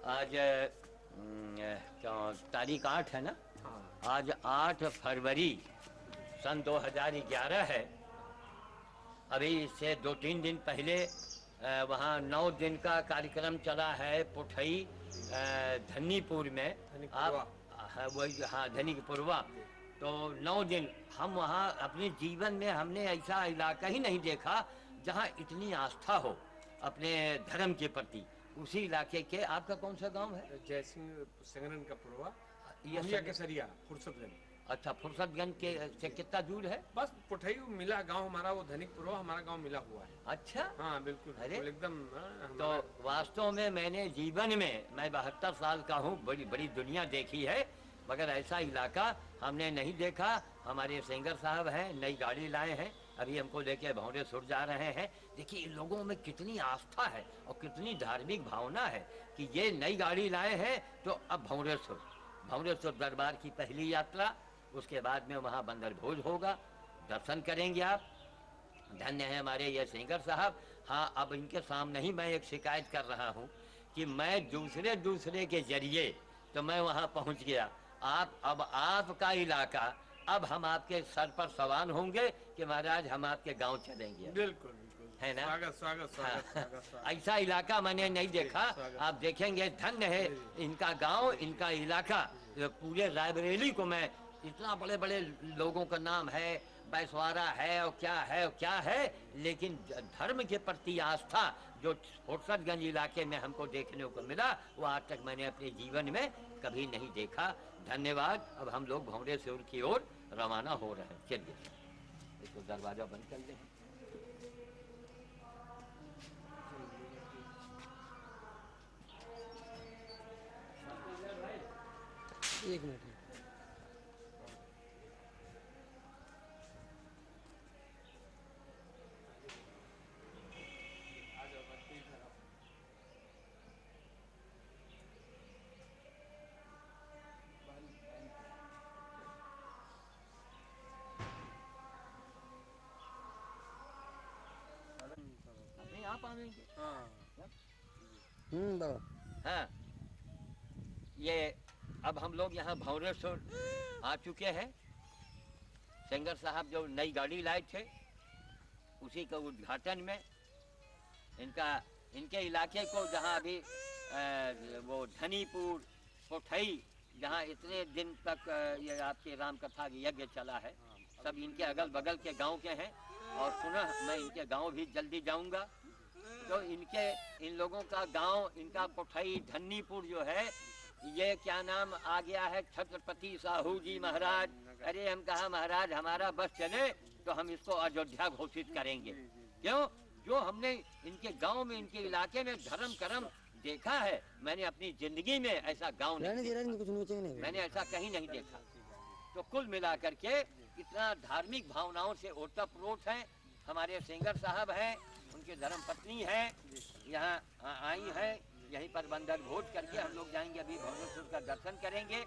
आज तारीख 8 है ना। हाँ। आज 8 फरवरी सन 2011 है। अभी से 2-3 दिन पहले वहाँ 9 दिन का कार्यक्रम चला है पुठई धन्नीपुर में। आप वही, हाँ, धनिकपुरवा। तो 9 दिन हम वहाँ अपने जीवन में हमने ऐसा इलाका ही नहीं देखा जहाँ इतनी आस्था हो अपने धर्म के प्रति। उसी इलाके के, आपका कौन सा गांव है? जय सिंह सिंगरन का पुरवा, ये केसरिया, फुर्सतगंज। अच्छा, फुर्सतगंज के से कितना दूर है? बस पुठई मिला गांव हमारा, वो धनिकपुरवा हमारा गांव मिला हुआ है। अच्छा, हाँ बिल्कुल। अरे एकदम। तो वास्तव में मैंने जीवन में, मैं 72 साल का हूँ, बड़ी बड़ी दुनिया देखी है, मगर ऐसा इलाका हमने नहीं देखा। हमारे सिंगर साहब हैं, नई गाड़ी लाए हैं, अभी हमको लेके भौरेसुर जा रहे हैं। देखिए इन लोगों में कितनी आस्था है और कितनी धार्मिक भावना है कि ये नई गाड़ी लाए हैं तो अब भौरेसुर दरबार की पहली यात्रा, उसके बाद में वहाँ बंदर भोज होगा, दर्शन करेंगे आप। धन्य है हमारे ये सिंगर साहब। हाँ, अब इनके सामने ही मैं एक शिकायत कर रहा हूँ कि मैं दूसरे के जरिए तो मैं वहाँ पहुँच गया। अब आपका इलाका, अब हम आपके सर पर सवाल होंगे कि महाराज हम आपके गांव चलेंगे। बिल्कुल बिल्कुल, है ना? स्वागत स्वागत स्वागत स्वागत स्वागत। ऐसा इलाका मैंने नहीं देखा। आप देखेंगे, धन्य है इनका गांव, इनका इलाका। पूरे रायबरेली को मैं, इतना बड़े बड़े लोगों का नाम है, बैसवारा है और क्या है, लेकिन धर्म के प्रति आस्था जो फुर्सतगंज इलाके में हमको देखने को मिला, वो आज तक मैंने अपने जीवन में कभी नहीं देखा। धन्यवाद। अब हम लोग भौरेसुर की ओर रवाना हो रहे हैं। चलिए इसको दरवाजा बंद कर दें। एक मिनट। अपने आप आवेंगे। बाबा। हाँ, ये अब हम लोग यहाँ भौरेसुर आ चुके हैं। सिंगर साहब जो नई गाड़ी लाए थे, उसी का उद्घाटन में इनके इलाके को, जहाँ अभी वो धनीपुर पुठई, जहाँ इतने दिन तक ये आपके राम कथा यज्ञ चला है, सब इनके अगल बगल के गांव के हैं। और पुनः मैं इनके गांव भी जल्दी जाऊंगा। तो इन लोगों का गांव, इनका पुठई धन्नीपुर जो है, ये क्या नाम आ गया है, छत्रपति साहू जी महाराज। अरे हम कहा महाराज हमारा बस चले तो हम इसको अयोध्या घोषित करेंगे। क्यों? जो हमने इनके गांव में, इनके इलाके में धर्म कर्म देखा है, मैंने अपनी जिंदगी में ऐसा गांव नहीं, मैंने ऐसा कहीं नहीं देखा। तो कुल मिलाकर के इतना धार्मिक भावनाओं से ओतप्रोत है। हमारे सिंगर साहब हैं, उनके धर्म पत्नी है, यहाँ आई है, यहीं पर बंदर भोज करके हम लोग जाएंगे। अभी भौरेसुर का दर्शन करेंगे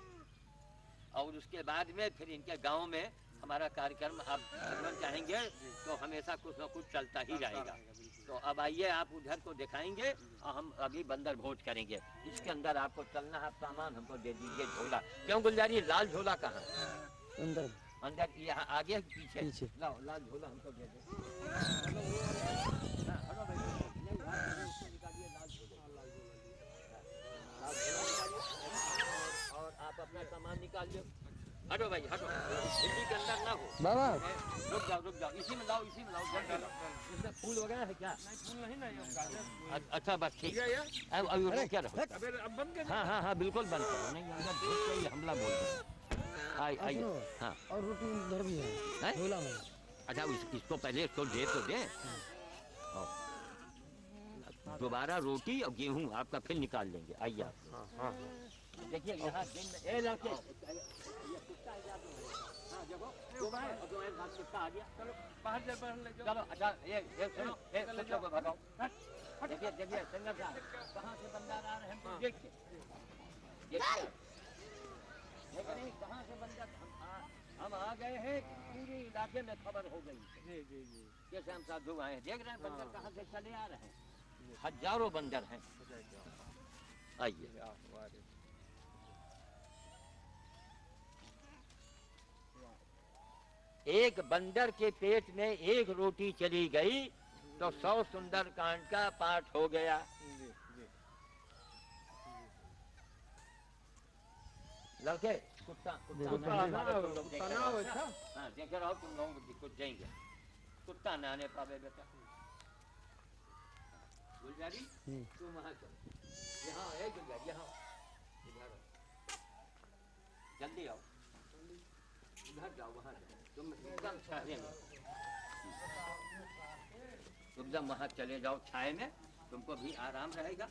और उसके बाद में फिर इनके गांव में हमारा कार्यक्रम, आप भगवान चाहेंगे तो हमेशा कुछ न कुछ चलता ही रहेगा। तो अब आइए, आप उधर को दिखाएंगे और हम अभी बंदर भोज करेंगे। इसके अंदर आपको चलना है, सामान हमको दे दीजिए। झोला क्यों गुलजारी, लाल झोला कहाँ? अंदर यहाँ आगे पीछे। लाओ लाल झोला हमको दे दो। और आप अपना सामान निकाल लो। हटो भाई हटो, हिंदी के अंदर ना हो बाबा। रुक जाओ, इसी में लाओ जल्दी लाओ। इसमें फूल वगैरह है क्या? फूल नहीं ना। अच्छा बस ठीक है। अब क्या रहो। अब बंद कर। हाँ बिल्कुल बंद करो। नहीं अंदर हमला बोल रहे। आइए। हाँ, और रोटी इधर भी है झोला में। अच्छा, इसको पहले इसको दे तो दें। दोबारा रोटी और गेहूं आपका फिर निकाल लेंगे। आइए आप। देखिए यहाँ दिन में ए लड़के, ये कुत्ता हाँ देखो, कुत्ता आ गया। चलो बाहर ले जाओ। चलो। अच्छा ये सुनो, कुत्ते को भगाओ। देखिए सिंगर साहब कहाँ से बंदर आ रहे हैं हमको देखिए। लेकिन कहाँ से बंदर, हम आ गए हैं, पूरे इलाके में खबर हो गई। जी जैसे हम साधु आए हैं, देख रहे हैं बंदर कहाँ से चले आ रहे हैं। हजारों बंदर हैं। आइए। एक बंदर के पेट में एक रोटी चली गई तो 100 सुंदरकांड का पाठ हो गया। लड़के कुत्ता हाँ देख रहा हो तुम लोगों को कुछ देंगे, कुत्ता ना आने पावे बेटा। गुलजारी तुम वहाँ चलो, यहाँ है गुलजारी, यहाँ इधर आओ, जल्दी आओ, इधर जाओ, वहाँ जाओ, तुम एकदम छाये में, एकदम वहाँ चले जाओ छाये में, तुमको भी आराम रहेगा,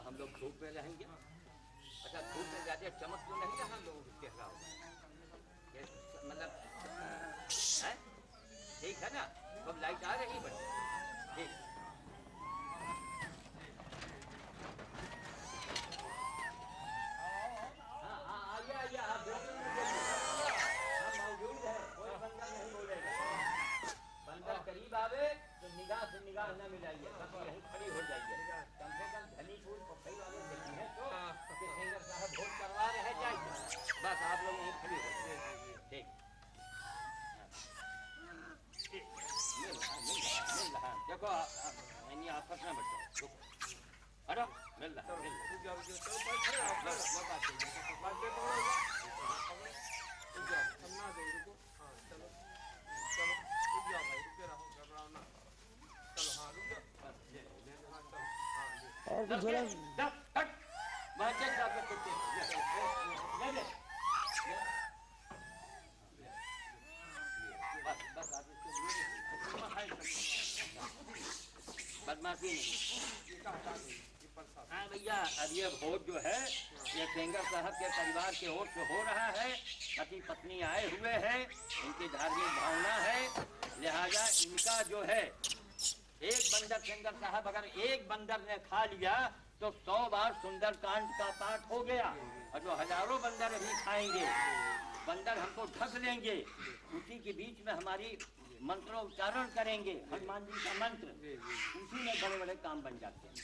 हम लोग धूप में रहेंगे। अच्छा धूप में ज्यादा चमक तो नहीं रहा लोगों को चेहरा होगा, मतलब है ठीक है ना, अब लाइट आ रही बच्चे ठीक। करीब आवे तो निगाह से निगाह न मिलाइए, बस यहीं खड़ी हो जाइए। कम से कम धनीपुर पोखरी वाले देखी है तो कि सिंगर साहब भोज करवा रहे जाइए, बस आप लोग यहीं खड़ी हो जाइए ठीक। मिल रहा देखो आपस में बच्चों हटो, मिल रहा और कुछ बोला बदमाशी नहीं। हाँ भैया अब ये भोज जो है ये सेंगर साहब के परिवार की ओर से हो रहा है, पति पत्नी आए हुए हैं, इनकी धार्मिक भावना है, लिहाजा इनका जो है एक बंदर सेंगर साहब अगर एक बंदर ने खा लिया तो 100 बार सुंदरकांड का पाठ हो गया, और जो हजारों बंदर अभी खाएंगे बंदर हमको ढक लेंगे, उसी के बीच में हमारी मंत्रोच्चारण करेंगे, हनुमान जी का मंत्र, उसी में बड़े बड़े काम बन जाते हैं।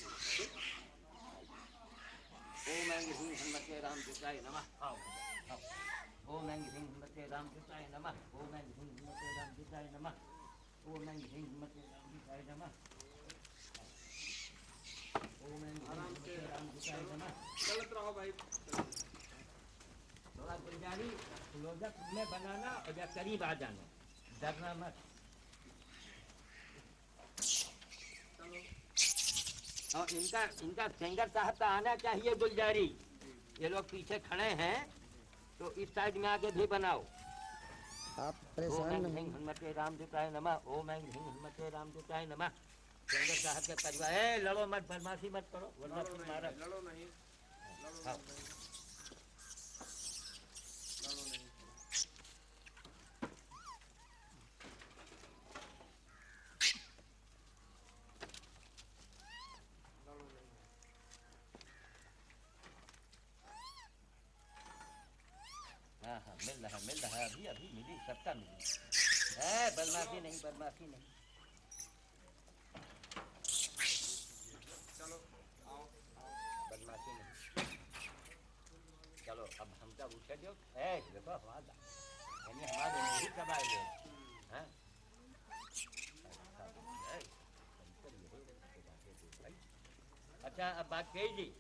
ओम ऐं ह्रीं हनुमते रामकृष्णाय नमः। ओम ऐं ह्रीं हनुमते रामकृष्णाय नमः। ओम ऐं ह्रीं हनुमते रामकृष्णाय नमः। ओम ऐं ह्रीं हनुमते रामकृष्णाय नमः। ओम ऐं ह्रीं हनुमते रामकृष्णाय नमः। चलत रहो भाई। थोड़ा गुलजारी क्लोजअप में बनाना और या करीब आ जाना, डरना मत। और इनका सिंगर साहब का आना चाहिए गुलजारी, ये लोग पीछे खड़े हैं तो इस साइड में आके भी बनाओ। आप परेशान ओम नहीं। हनुमते रामदूताय नमः। ओम ऐं ह्रीं हनुमते रामदूताय नमः। सिंगर साहब के परिवार लड़ो मत, बदमाशी मत करो वरना तुम्हारा लड़ो नहीं, हाँ। हाँ हाँ मिल रहा अभी अभी मिली, सबका मिली है, बदमाशी नहीं बदमाशी नहीं। चलो आओ बदमाशी नहीं। चलो अब हम क्या उठे जो देखो हमारा यानी हमारे यही कब आएंगे हैं। अच्छा अब बात कही जी,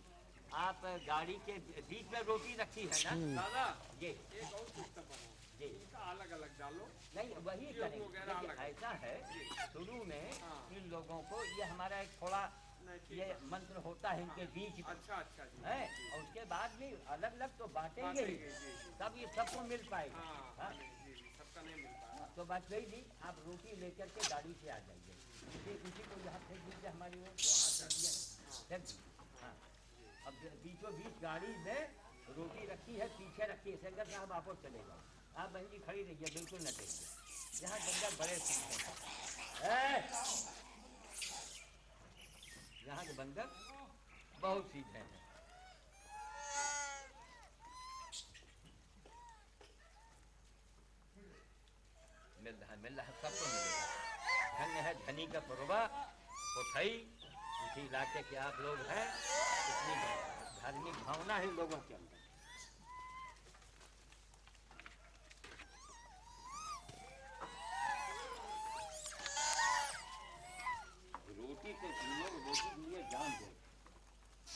आप गाड़ी के बीच में रोटी रखी है ना दादा, जी एक और सिस्टम बनाओ, जी इनका अलग अलग डालो। नहीं वही वगैरह करेंगे। अलग। ऐसा है शुरू में हाँ। इन लोगों को ये हमारा एक थोड़ा नहीं, ठीक ये है। मंत्र होता है इनके बीच में अच्छा अच्छा जी। है, और उसके बाद भी अलग अलग तो बांटेंगे ही, बांटेंगे, जी। तब ये सबको मिल पाएगा। हाँ हाँ? जी जी, सबका नहीं मिल पाया। तो बात वही थी, आप रोटी लेकर के गाड़ी से आ जाइए, उसी को यहाँ फेंक दीजिए हमारी वो जो हाथ रख दिया फेंक दीजिए। हाँ अब बीचों बीच गाड़ी में रोटी रखी है, पीछे रखी है, सेंगर साहब आप और चले जाओ, आप बहन जी खड़ी रहिए, बिल्कुल न देखिए, यहाँ बंदर बड़े सीधे हैं, यहाँ के बंदर बहुत सीधे हैं। मिल रहा सबको मिलेगा। धन्य है धनी का पुरवा कोठई, इसी इलाके के आप लोग हैं, इतनी धार्मिक भावना है लोगों के अंदर। रोटी से तुम लोग रोटी के लिए जान दो।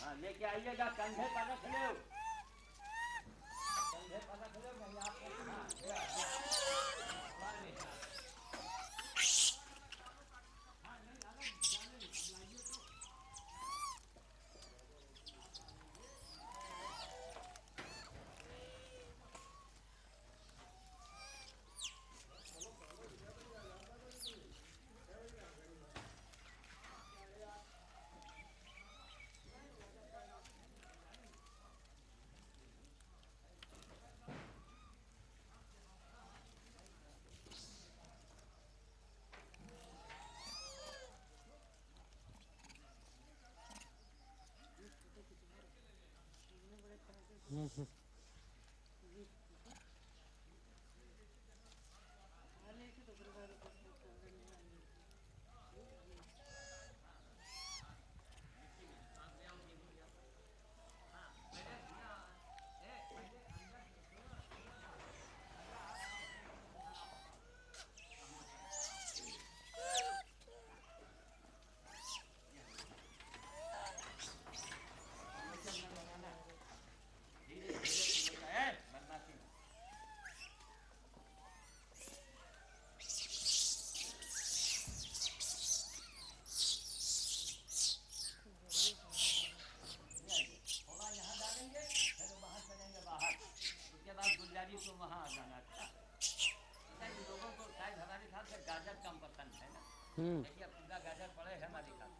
हाँ लेके आइएगा, कंधे पर रख लो, कंधे पर रख लो, नहीं आप तो वहाँ आ जाना। अच्छा लोगों को शायद हमारे साथ से गाजर कम पसंद है ना। देखिए पूरा गाजर पड़े है हमारे साथ,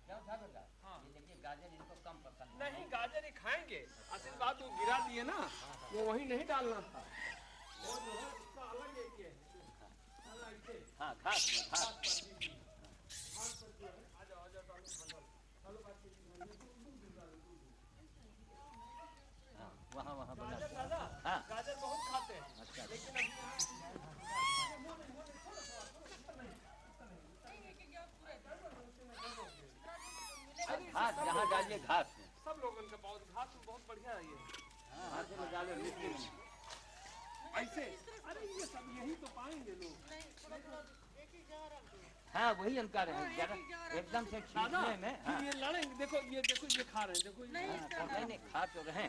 क्यों था बेटा? हाँ ये देखिए गाजर इनको कम पसंद नहीं, गाजर ही खाएंगे। असल बात वो गिरा दिए ना, वो वहीं नहीं डालना था, वो जो है उसका अलग एक है। हाँ घास में घास वहाँ वहाँ बना। हाँ गाजर बहुत खाते हैं। अच्छा लेकिन घास जहाँ डालिए घास में, सब लोग उनका बहुत घास में बहुत बढ़िया है ये। घास में डालो मिट्टी में ऐसे। अरे ये सब यही तो पाएंगे लोग। हाँ वही हम कह रहे हैं, जरा एकदम से छीनने में। हाँ ये लड़ेंगे। देखो ये खा रहे हैं, देखो ये। नहीं खा तो रहे,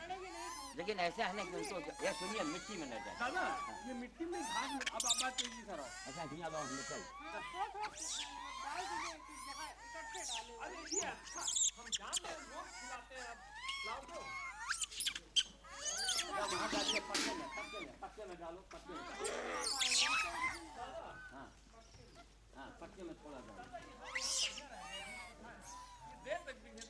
लेकिन ऐसा है ना कि उनको ये सुनिए मिट्टी में न जाए। दादा ये मिट्टी में घास में अब आप बात तेजी करो। अच्छा धनिया बाबा हम निकल। अरे ये अच्छा, हम जान रहे हैं लोग खिलाते हैं। अब लाओ दो वहाँ डालिए, पक्के में डालो, पक्के में। हाँ हाँ पक्के में थोड़ा डालो। देर तक भी है।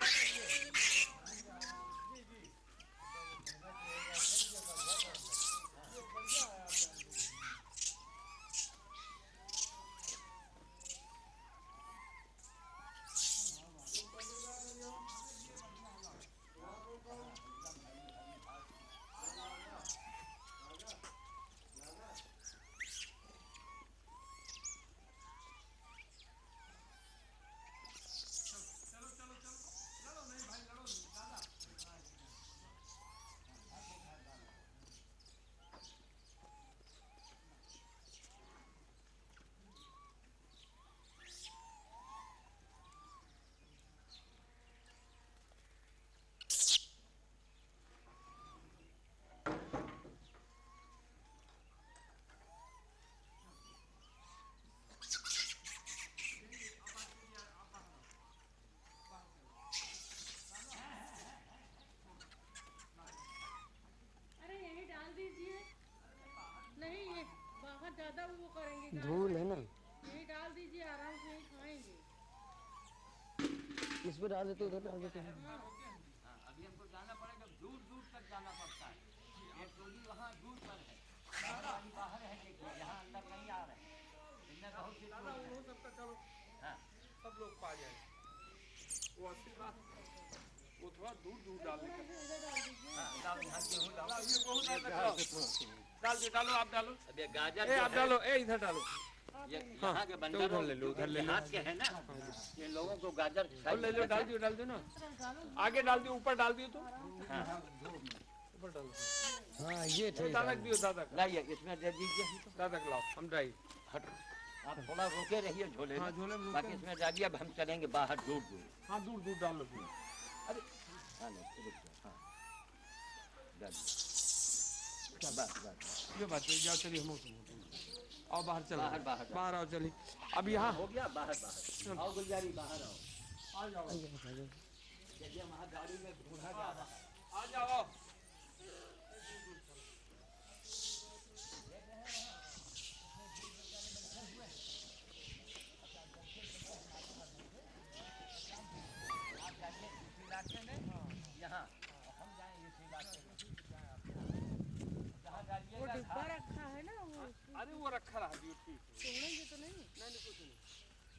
ज्यादा वो करेंगे, धूल है ना, यही डाल दीजिए, आराम से यही खाएंगे। इस पे डाल देते, उधर डाल देते हैं। अभी हमको जाना पड़ेगा, दूर दूर तक जाना पड़ता है। ये टोली वहाँ दूर पर है, बाहर है, देखिए यहाँ अंदर नहीं आ रहे हैं। इनमें बहुत सी सबका चलो हाँ सब लोग पा जाए। वो असली बात वो थोड़ा दूर दूर डालने का। डाल यहाँ गेहूँ डालो, डाल दो, डालो आप डालो। अब ये गाजर आप डालो, इधर डालो। ये यहाँ के बंदर उधर ले लो, हाथ के है ना, ये लोगों को गाजर और ले लो, डाल दियो ना, आगे डाल दियो, ऊपर डाल दियो तो हाँ ऊपर डाल दियो। हाँ ये थे दादा दियो, दादा लाइए इसमें दे दीजिए। दादा लाओ, हम ड्राई हट। आप थोड़ा रोके रहिए झोले हाँ, में, झोले में बाकी इसमें डालिए। अब हम चलेंगे बाहर दूर दूर। हाँ, दूर दूर डाल लो। अरे हाँ नहीं, रुक जाओ, हाँ डाल दो। बस बस ये बात है, जाओ चलिए, हम आओ बाहर, चलो बाहर, बाहर, बाहर आओ, चलिए। अब यहाँ हो गया, बाहर बाहर आओ गुलजारी, बाहर आओ। आ जाओ, चलिए वहाँ गाड़ी में बूढ़ा जा रहा है। आ जाओ। यहाँ हम जाएंगे इसी इलाके में। जहाँ वो डालिएगा डिब्बा रखा है ना, वो अरे वो रखा रहा दियो, ठीक है। तोड़ेंगे तो नहीं। नहीं कुछ नहीं।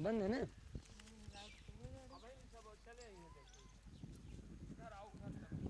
बंद है ना। अब इन सब चले ही हैं, देखो इधर आओ, उधर चलो।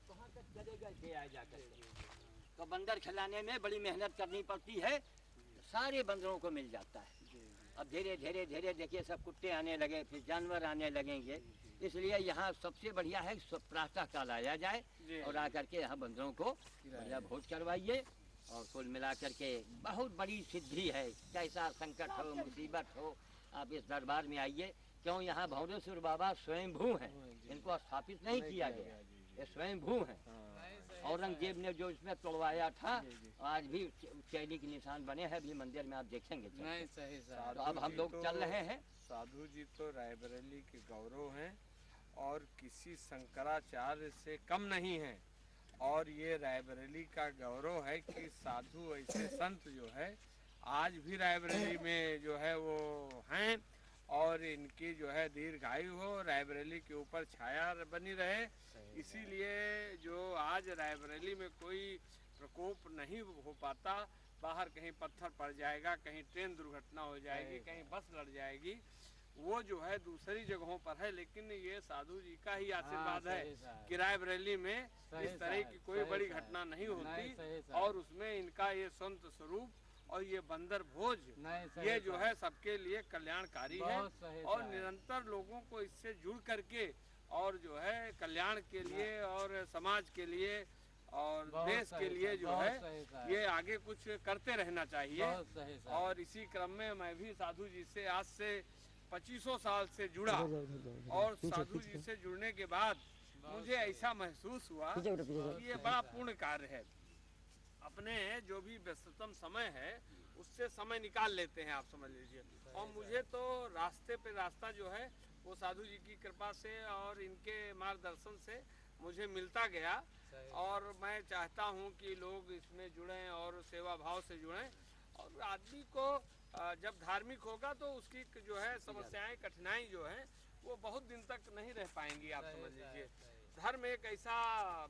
वहाँ तक चले गए थे आ जा करके। तो बंदर खिलाने में बड़ी मेहनत करनी पड़ती है, सारे बंदरों को मिल जाता है। अब धीरे धीरे धीरे देखिए सब कुत्ते आने लगे, फिर जानवर आने लगेंगे, इसलिए यहाँ सबसे बढ़िया है प्रातः काल आया जाए और आकर के यहाँ बंदरों को बढ़िया भोज करवाइए। और कुल मिला करके बहुत बड़ी सिद्धि है, कैसा संकट हो मुसीबत हो आप इस दरबार में आइए। क्यों यहाँ भौरेश्वर बाबा स्वयंभू हैं, इनको स्थापित नहीं किया गया, ये स्वयंभू हैं। औरंगजेब ने जो इसमें तोड़वाया था, आज भी चैली के निशान बने हैं, अभी मंदिर में आप देखेंगे। नहीं सही सर। तो अब हम लोग चल रहे हैं। साधु जी तो रायबरेली के गौरव हैं और किसी शंकराचार्य से कम नहीं है। और ये रायबरेली का गौरव है कि साधु ऐसे संत जो है आज भी रायबरेली में जो है वो हैं, और इनकी जो है दीर्घायु हो, रायबरेली के ऊपर छाया बनी रहे। इसीलिए जो आज रायबरेली में कोई प्रकोप नहीं हो पाता, बाहर कहीं पत्थर पड़ जाएगा, कहीं ट्रेन दुर्घटना हो जाएगी, कहीं बस लड़ जाएगी, वो जो है दूसरी जगहों पर है, लेकिन ये साधु जी का ही आशीर्वाद है कि रायबरेली में इस तरह की कोई बड़ी घटना नहीं होती। और उसमें इनका ये संत स्वरूप और ये बंदर भोज ये जो है सबके लिए कल्याणकारी है, और निरंतर लोगों को इससे जुड़ करके और जो है कल्याण के लिए और समाज के लिए और देश के लिए जो है ये आगे कुछ करते रहना चाहिए। और इसी क्रम में मैं भी साधु जी से आज से 2500 साल से जुड़ा, और साधु जी से जुड़ने के बाद मुझे ऐसा महसूस हुआ कि ये बड़ा पूर्ण कार्य है। अपने जो भी व्यस्ततम समय है उससे समय निकाल लेते हैं, आप समझ लीजिए। और मुझे तो रास्ते पे रास्ता जो है वो साधु जी की कृपा से और इनके मार्गदर्शन से मुझे मिलता गया, और मैं चाहता हूँ कि लोग इसमें जुड़ें और सेवा भाव से जुड़ें। और आदमी को जब धार्मिक होगा तो उसकी जो है समस्याएं कठिनाई जो है वो बहुत दिन तक नहीं रह पाएंगी, आप समझ लीजिए। धर्म एक ऐसा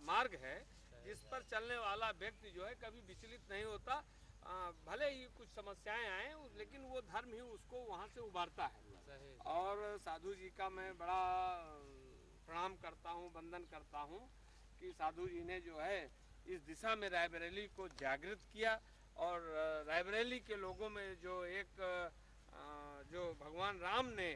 मार्ग है जिस पर चलने वाला व्यक्ति जो है कभी विचलित नहीं होता, भले ही कुछ समस्याएं आए लेकिन वो धर्म ही उसको वहाँ से उबारता है। और साधु जी का मैं बड़ा प्रणाम करता हूँ, वंदन करता हूँ कि साधु जी ने जो है इस दिशा में रायबरेली को जागृत किया, और रायबरेली के लोगों में जो एक जो भगवान राम ने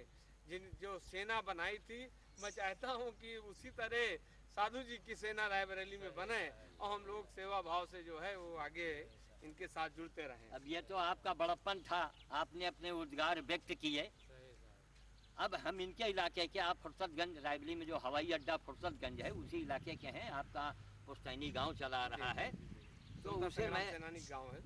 जो सेना बनाई थी, मैं चाहता हूँ कि उसी तरह साधु जी की सेना रायबरेली में बने और हम लोग सेवा भाव से जो है वो आगे इनके साथ जुड़ते रहें। अब ये तो आपका बड़प्पन था, आपने अपने उद्गार व्यक्त किए। अब हम इनके इलाके के, आप फुर्सतगंज रायबरेली में जो हवाई अड्डा फुर्सतगंज है उसी इलाके के हैं, आपका पुश्तैनी गांव चला रहा है। तो उसे मैं सेनानी गांव है,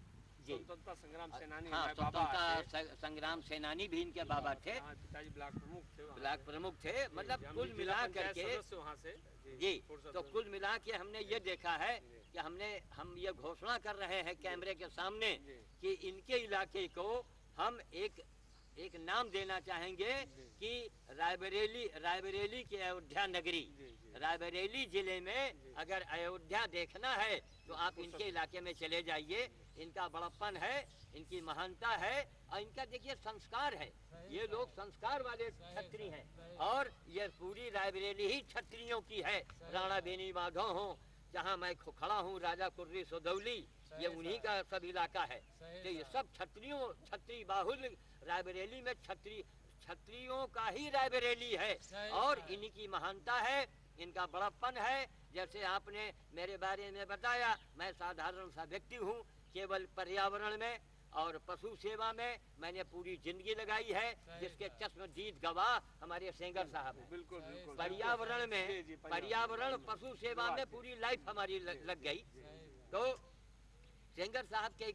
स्वतंत्रता संग्राम सेनानी। हाँ, स्वतंत्रता संग्राम सेनानी भी इनके बाबा थे, पिताजी ब्लॉक प्रमुख थे, ब्लॉक प्रमुख थे। मतलब कुल मिला करके वहाँ से जी, तो कुल मिला के हमने ये देखा है कि हम ये घोषणा कर रहे हैं कैमरे के सामने कि इनके इलाके को हम एक नाम देना चाहेंगे कि रायबरेली की अयोध्या नगरी। रायबरेली जिले में अगर अयोध्या देखना है तो आप इनके इलाके में चले जाइए। इनका बड़प्पन है, इनकी महानता है, और इनका देखिए संस्कार है। ये लोग संस्कार वाले क्षत्रिय हैं, और ये पूरी रायबरेली ही क्षत्रियों की है। राणा बेनी माधव हो, जहाँ मैं खड़ा हूँ, राजा कुर्री सदौली, ये उन्हीं का सब इलाका है। तो ये सब क्षत्रिय बाहुल्य रायबरेली में क्षत्रियों का ही रायबरेली है, और इन्हीं की महानता है, इनका बड़प्पन है। जैसे आपने मेरे बारे में बताया, मैं साधारण सा व्यक्ति हूँ, केवल पर्यावरण में और पशु सेवा में मैंने पूरी जिंदगी लगाई है, जिसके चश्मदीद गवाह हमारे सेंगर साहब हैं। बिल्कुल बिल्कुल। पर्यावरण में, पर्यावरण पशु सेवा में पूरी लाइफ हमारी लग गई। तो सेंगर साहब के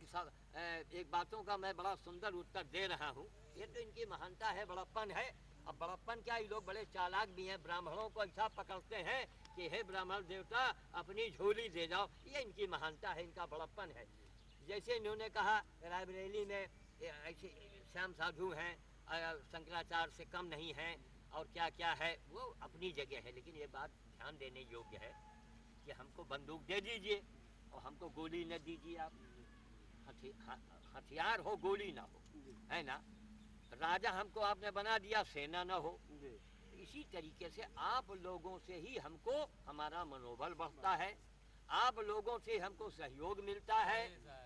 एक बातों का मैं बड़ा सुंदर उत्तर दे रहा हूँ। ये तो इनकी महानता है, बड़प्पन है। अब बड़प्पन क्या, ये लोग बड़े चालाक भी हैं, ब्राह्मणों को ऐसा पकड़ते हैं कि हे ब्राह्मण देवता अपनी झोली दे जाओ। ये इनकी महानता है, इनका बड़प्पन है। जैसे इन्होंने कहा रायबरेली में ऐसे श्याम साधु हैं, शंकराचार्य से कम नहीं हैं, और क्या क्या है, वो अपनी जगह है। लेकिन ये बात ध्यान देने योग्य है कि हमको बंदूक दे दीजिए और हमको गोली न दीजिए। आप हथियार हो, गोली ना हो, है ना। राजा हमको आपने बना दिया, सेना ना हो, इसी तरीके से आप लोगों से ही हमको हमारा मनोबल बढ़ता है, आप लोगों से हमको सहयोग मिलता है।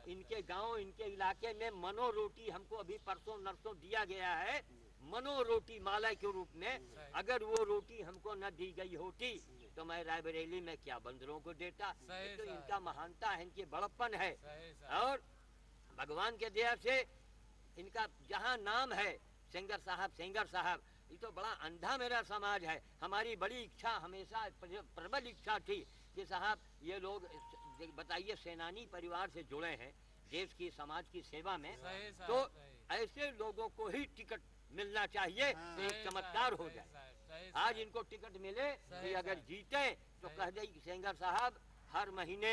इनके गांव, इनके इलाके में मनो रोटी हमको अभी परसों नरसों दिया गया है, मनो रोटी माला के रूप में। अगर वो रोटी हमको न दी गई होती तो मैं रायबरेली में क्या बंदरों को देता। तो इनका महानता है, इनकी बड़प्पन है। और भगवान के दया से इनका जहाँ नाम है सेंगर साहब, ये तो बड़ा अंधा मेरा समाज है। हमारी बड़ी इच्छा, हमेशा प्रबल इच्छा थी कि साहब ये लोग बताइए सेनानी परिवार से जुड़े हैं, देश की समाज की सेवा में, तो ऐसे लोगों को ही टिकट मिलना चाहिए। तो एक चमत्कार हो जाए। आज इनको टिकट मिले कि अगर जीते तो कह दे सेंगर साहब हर महीने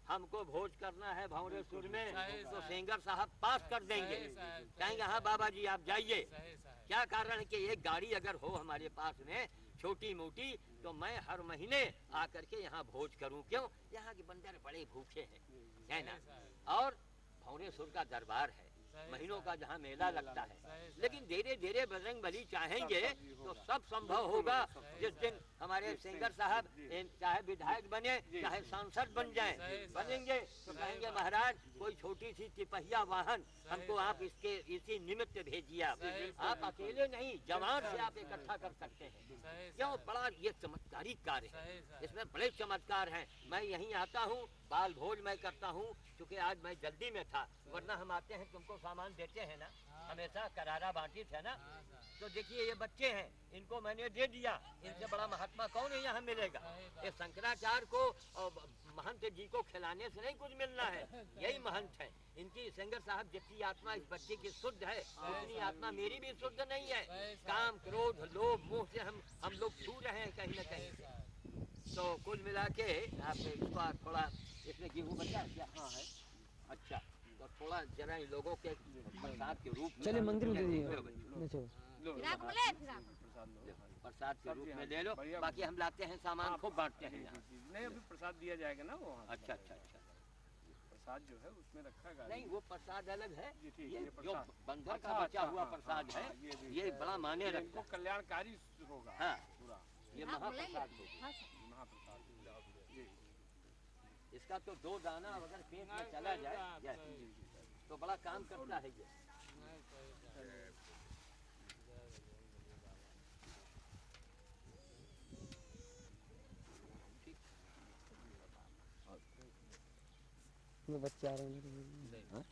हमको भोज करना है भंवरेश्वर में, तो सेंगर साहब पास कर देंगे। कहेंगे हाँ बाबा जी आप जाइए। क्या कारण है कि एक गाड़ी अगर हो हमारे पास में छोटी मोटी, तो मैं हर महीने आकर के यहाँ भोज करूँ। क्यों? यहाँ के बंदर बड़े भूखे हैं, है ना। और भंवरेश्वर का दरबार है, महीनों का जहाँ मेला लगता है। लेकिन धीरे धीरे बजरंग बली चाहेंगे तो सब संभव होगा। जिस दिन हमारे सेंगर साहब चाहे विधायक बने चाहे सांसद बन जाएं, बनेंगे तो कहेंगे महाराज कोई छोटी सी तिपहिया वाहन हमको आप इसके इसी निमित्त भेजिए। आप अकेले नहीं, जवान से आप इकट्ठा कर सकते हैं। क्यों? बड़ा ये चमत्कारी कार्य है, इसमें बड़े चमत्कार हैं। मैं यहीं आता हूँ, बाल भोज मैं करता हूँ, क्योंकि आज मैं जल्दी में था, वरना हम आते हैं तुमको सामान देते हैं ना, हमेशा करारा बांटी थे ना। तो देखिए ये बच्चे हैं, इनको मैंने दे दिया, इनसे बड़ा महात्मा कौन है यहाँ मिलेगा। ये शंकराचार्य को और महंत जी को खिलाने से नहीं कुछ मिलना है, यही महंत है। इनकी सेंगर साहब जितनी आत्मा इस बच्चे की शुद्ध है, उतनी आत्मा मेरी भी शुद्ध नहीं है। काम, क्रोध, लोभ, मोह से हम लोग छू रहे हैं कहीं न कहीं। तो कुल मिला के आप इसको थोड़ा, इसमें गेहूँ बचा क्या? हाँ है। अच्छा, तो थोड़ा जरा इन लोगों के प्रसाद के रूप में चलिए मंदिर में दे दीजिए। प्रसाद के रूप में ले लो, बाकी हम लाते हैं सामान खूब बांटते हैं यहाँ। नहीं अभी प्रसाद दिया जाएगा ना वो। अच्छा अच्छा अच्छा। प्रसाद जो है उसमें रखा गया नहीं वो प्रसाद अलग है, ये जो प्रसाद। बंदर का बचा हुआ प्रसाद है, ये बड़ा माने रखता है, कल्याणकारी होगा। हाँ पूरा ये महाप्रसाद होगा। महाप्रसाद। इसका तो 2 दाना अगर पेट में चला जाए तो बड़ा काम करता है ये। ये बच्चे आ रहे हैं।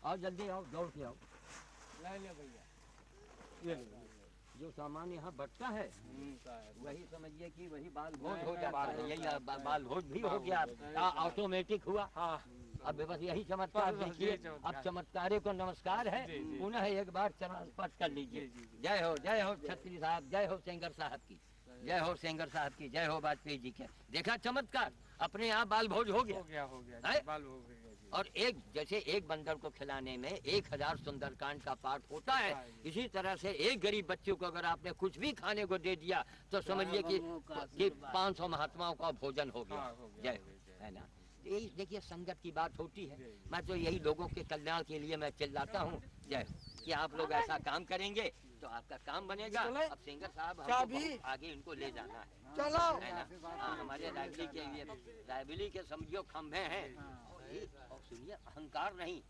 आओ जल्दी आओ, दौड़ के आओ। ले भैया, जो सामान यहाँ बचता है वही समझिए कि वही बाल भोज हो जाता है। यही बाल भोज भी हो गया, ऑटोमेटिक हुआ। अब बस यही चमत्कार देखिए। अब चमत्कारे को नमस्कार है, पुनः एक बार चरण स्पर्श कर लीजिए। जय हो छत्री साहब, जय हो सेंगर साहब की, जय हो सेंगर साहब की, जय हो वाजपेयी जी के। देखा चमत्कार, अपने आप बाल भोज हो गया। बाल हो गया। और एक जैसे एक बंदर को खिलाने में 1000 सुंदरकांड का पाठ होता है, इसी तरह से एक गरीब बच्चे को अगर आपने कुछ भी खाने को दे दिया तो समझिए कि 500 महात्माओं का भोजन हो गया। जय है ना। यही देखिए संगत की बात होती है। मैं तो यही लोगों के कल्याण के लिए मैं चिल्लाता हूँ जय, कि आप लोग ऐसा काम करेंगे तो आपका काम बनेगा। अब सिंगर साहब हमको आगे इनको ले जाना है, है ना। हाँ, हमारे रायबरेली के समझियो खंभे हैं। और सुनिए अहंकार नहीं,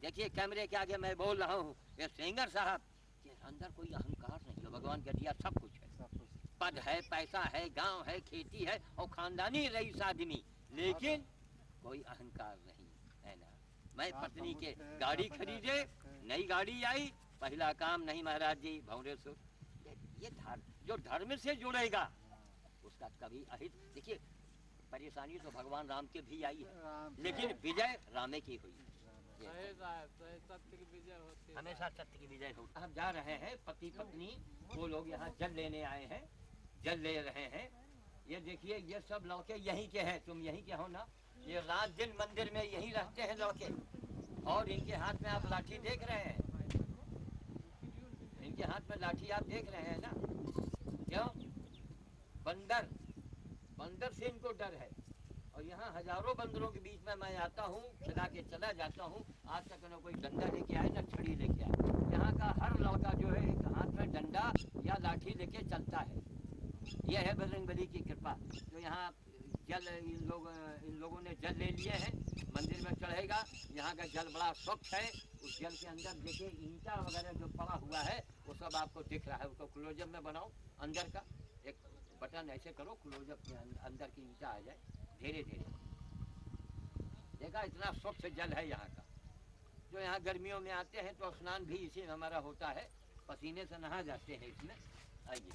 देखिए कैमरे के आगे मैं बोल रहा हूँ, ये सिंगर साहब के अंदर कोई अहंकार नहीं है। भगवान का दिया सब कुछ है, पद है, पैसा है, गांव है, खेती है और खानदानी रईस आदमी, लेकिन कोई अहंकार नहीं, है ना। मैं पत्नी के गाड़ी खरीदे, नई गाड़ी आई, पहला काम नहीं महाराज जी भंवरेश्वर। ये जो धर्म से जुड़ेगा उसका कभी अहित। देखिए परेशानी तो भगवान राम के भी आई है, लेकिन विजय रामे की हुई। हमेशा सत्य की विजय होती। हम जा रहे हैं पति पत्नी, वो लोग यहाँ जल लेने आए हैं, जल ले रहे हैं। ये देखिए ये सब लड़के यहीं के हैं, तुम यहीं के हो ना। ये रात दिन मंदिर में यहीं रहते हैं लड़के, और इनके हाथ में आप लाठी देख रहे हैं, इनके हाथ में लाठी आप देख रहे हैं ना। क्यों? बंदर से इनको डर है। और यहाँ हजारों बंदरों के बीच में मैं आता हूँ, खिला के चला जाता हूँ। आज तक न कोई डंडा लेके आए न छड़ी लेके आए। यहाँ का हर लड़का जो है एक हाथ में डंडा या लाठी लेके चलता है। यह है बजरंगबली की कृपा। तो यहाँ जल इन लोगों ने जल ले लिए हैं, मंदिर में चढ़ेगा। यहाँ का जल बड़ा स्वच्छ है। उस जल के अंदर देखिए ईंटा वगैरह जो पड़ा हुआ है वो सब आपको दिख रहा है। उसको क्लोजअप में बनाओ, अंदर का एक बटन ऐसे करो, क्लोजअप के अंदर की ईंटा आ जाए धीरे धीरे। देखा, इतना स्वच्छ जल है यहाँ का। जो यहाँ गर्मियों में आते हैं तो स्नान भी इसी में हमारा होता है, पसीने से नहा जाते हैं इसमें। आइए,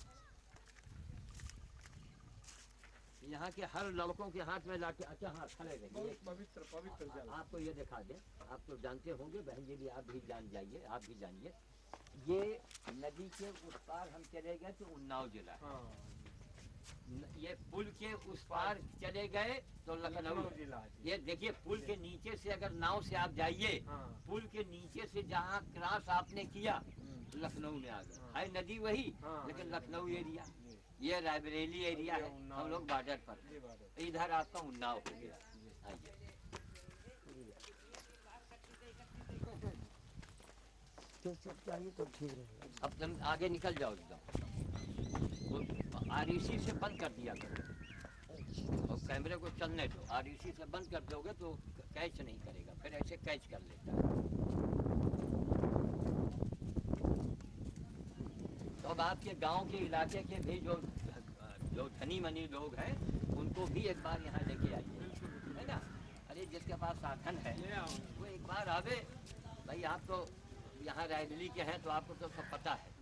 यहाँ के हर लड़कों के हाथ में लाठी। अच्छा हाँ, खड़े रहिए। बहुत पवित्र पवित्र जल। आपको ये दिखा दें, आप तो जानते होंगे, बहन जी भी, आप भी जान जाइए, आप भी जानिए। ये नदी के उस पार हम चले गए तो उन्नाव जिला है। हाँ, ये पुल के उस पार चले गए तो लखनऊ जिला। ये देखिए, पुल के नीचे से अगर नाव से आप जाइए, हाँ। पुल के नीचे से जहाँ क्रॉस आपने किया लखनऊ में आ गए। हाँ। है नदी वही, हाँ, लेकिन हाँ, लखनऊ एरिया। जी, ये रायबरेली एरिया है, उन्नाव हम लोग बॉर्डर पर। ये बात है। इधर आपका उन्नाव हो गया। आइए, तो सब चाहिए तो ठीक रहेगा। अब तुम आगे निकल जाओ एकदम। आरईसी से बंद कर दिया करो और कैमरे को चलने दो। आरईसी से बंद कर दोगे तो कैच नहीं करेगा, फिर ऐसे कैच कर लेता है। तो अब आपके गांव के इलाके के भी जो धनी मनी लोग हैं उनको भी एक बार यहाँ लेके आइए, है ना। अरे जिसके पास साधन है ले आओ। वो एक बार आवे। भाई आप तो यहाँ रायबरेली के हैं तो आपको तो सब पता है।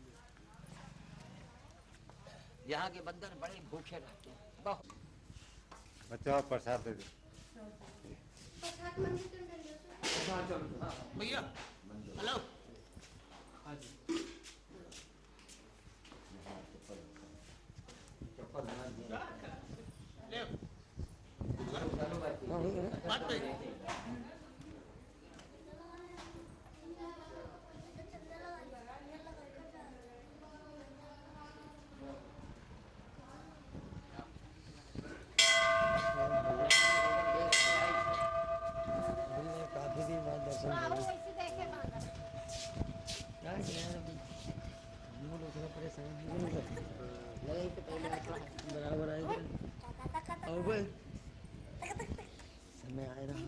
यहाँ के बंदर बड़े भूखे रहते हैं बहुत। बच्चा प्रसाद दे दे। भैया हेलो। हाँ जी। ले आओ। हाँ, हो गया। बात तो हमने काफी दिन बाद दर्शन किए। क्या किया यार, हम लोग थोड़ा परेशान हो गए। लगा कि पहले बराबर आएगा और बस समय आ रहा है।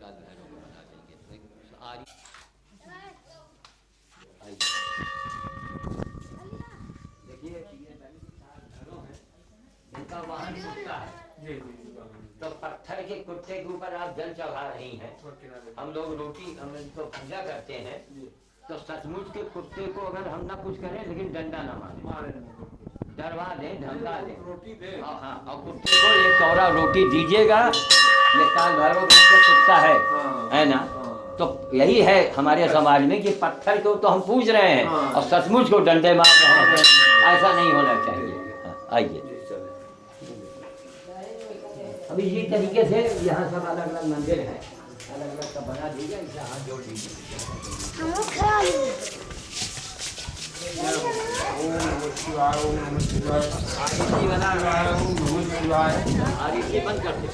काल भैरव को बना देंगे। तो एक आरी देखिए ये घरों हैं, इनका वाहन कुत्ता है। तो पत्थर के कुत्ते के ऊपर आप जल चढ़ा रही हैं। हम लोग रोटी हम इनको पूजा करते हैं, तो सचमुच के कुत्ते को अगर हम ना कुछ करें लेकिन डंडा ना मारे, डरवा दें, धमका दें, रोटी दे। हाँ, और कुत्ते को एक कौरा रोटी दीजिएगा। ये काल भैरव का कुत्ता है ना। तो यही है हमारे समाज में कि पत्थर को तो हम पूज रहे हैं और सचमुच को डंडे मार रहे हैं। ऐसा नहीं होना चाहिए। आइए, अभी इसी तरीके से यहाँ सब अलग अलग मंदिर हैं, अलग अलग सब बना दीजिए, इसे हाथ जोड़ दीजिए। बंद कर दे।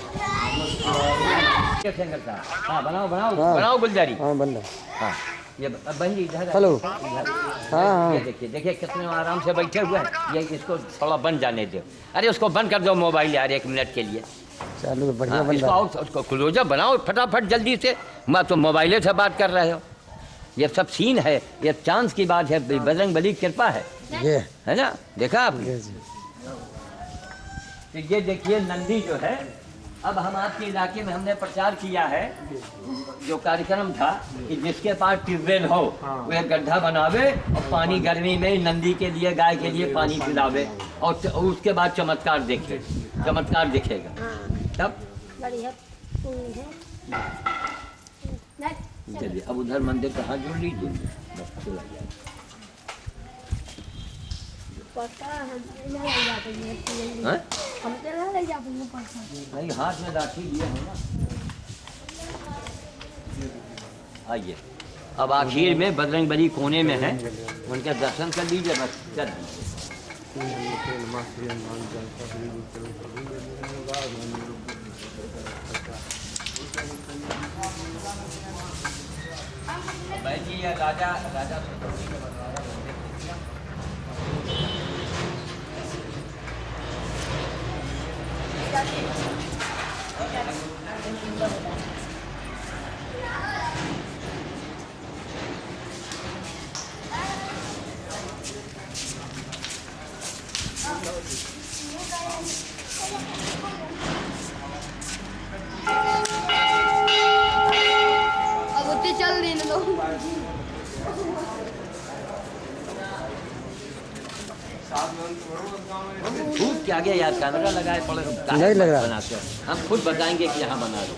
हाँ बनाओ बनाओ बनाओ गुलजारी। हाँ बंद है। हाँ ये बहन जी इधर हेलो। हाँ ये देखिए देखिए कितने आराम से बैठे हुए हैं। ये इसको थोड़ा बंद जाने दो। अरे उसको बंद कर दो मोबाइल यार, 1 मिनट के लिए। चालू बढ़िया हाँ, बंद इसको और उसको क्लोजअप बनाओ फटाफट जल्दी से। मैं तो मोबाइले से बात कर रहे हो। ये सब सीन है, ये चांस की बात है, बजरंग बली की कृपा है ना। देखा आपने? तो ये देखिए नंदी जो है, अब हम आपके इलाके में हमने प्रचार किया है, जो कार्यक्रम था कि जिसके पास ट्यूबवेल हो वो एक गड्ढा बनावे और पानी गर्मी में नंदी के लिए, गाय के लिए पानी पिलावे और उसके बाद चमत्कार देखे, चमत्कार दिखेगा तब। चलिए अब उधर मंदिर का हाथ जोड़ लीजिए, बस चला जाए। नहीं हाथ में लाठी लिए हो ना। आइए, अब आखिर में बजरंग बली कोने में है, उनके दर्शन कर लीजिए, बस कर दीजिए। भाई जी ये राजा राजा अब उतनी चल रही ना लोग। खूब के आगे यार कैमरा लगाए पड़े नहीं लग रहा। बनाते हैं। हम खुद बताएंगे कि यहाँ बना दो।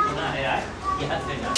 सुना है यार ये हद से ज्यादा।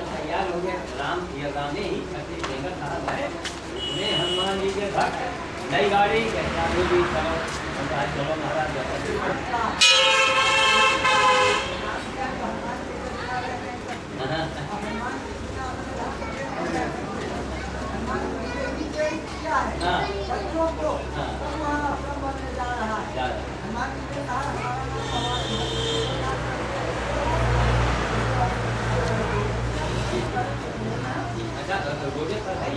तैयार हो गए राम ये गाने ही छत्तीस सिंगर साहब है उन्हें हनुमान जी के भक्त नई गाड़ी कहते जी चलो चलो महाराज रोजे पर है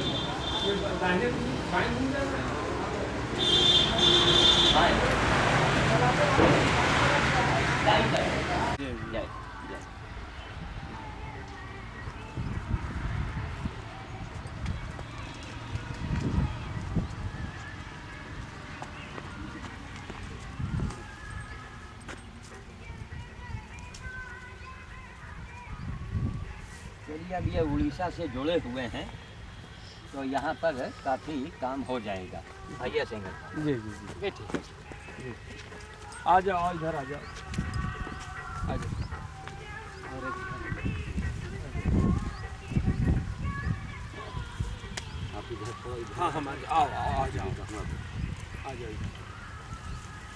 चलिए अब ये उड़ीसा से जुड़े हुए हैं तो यहाँ पर काफ़ी काम हो जाएगा। आइए सिंगर जी जी जी बैठिए। आ जाओ इधर आ जाओ आ जाओ। आप इधर थोड़ा इधर हाँ हम आओ आओ आ जाओ आ जाओ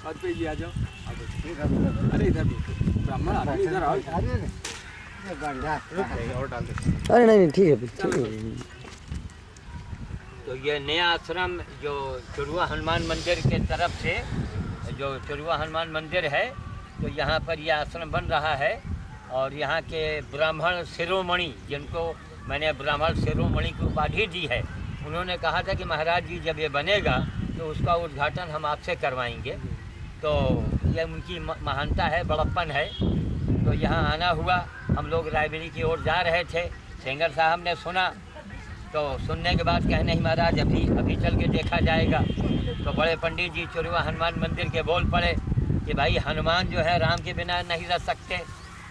बात पे जी आ जाओ अरे इधर ब्राह्मण आदमी इधर आओ अरे नहीं ठीक है ठीक है। तो ये नया आश्रम जो चुरुआ हनुमान मंदिर के तरफ से जो चुरुआ हनुमान मंदिर है तो यहाँ पर यह आश्रम बन रहा है और यहाँ के ब्राह्मण शिरोमणि जिनको मैंने ब्राह्मण शिरोमणि की उपाधि दी है उन्होंने कहा था कि महाराज जी जब ये बनेगा तो उसका उद्घाटन हम आपसे करवाएंगे। तो ये उनकी महानता है, बड़प्पन है। तो यहाँ आना हुआ, हम लोग रायबरेली की ओर जा रहे थे, सेंगर साहब ने सुना तो सुनने के बाद कहे नहीं महाराज अभी चल के देखा जाएगा। तो बड़े पंडित जी चुरुआ हनुमान मंदिर के बोल पड़े कि भाई हनुमान जो है राम के बिना नहीं रह सकते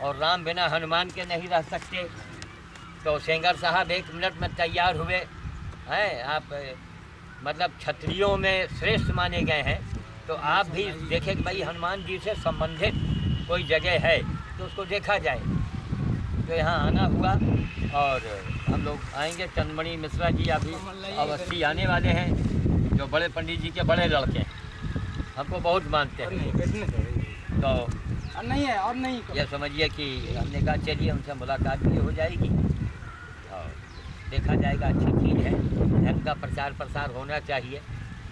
और राम बिना हनुमान के नहीं रह सकते। तो सेंगर साहब 1 मिनट में तैयार हुए हैं। आप मतलब क्षत्रियों में श्रेष्ठ माने गए हैं तो आप भी देखें कि भाई हनुमान जी से संबंधित कोई जगह है तो उसको देखा जाए। तो यहाँ आना हुआ और हम लोग आएंगे। चंद्रमणि मिश्रा जी अभी अवस्थी आने वाले हैं जो बड़े पंडित जी के बड़े लड़के हैं, हमको बहुत मानते हैं। तो नहीं है और नहीं यह समझिए कि हमने कहा चलिए उनसे मुलाकात भी हो जाएगी और देखा जाएगा। अच्छी चीज़ है, धर्म का प्रचार प्रसार होना चाहिए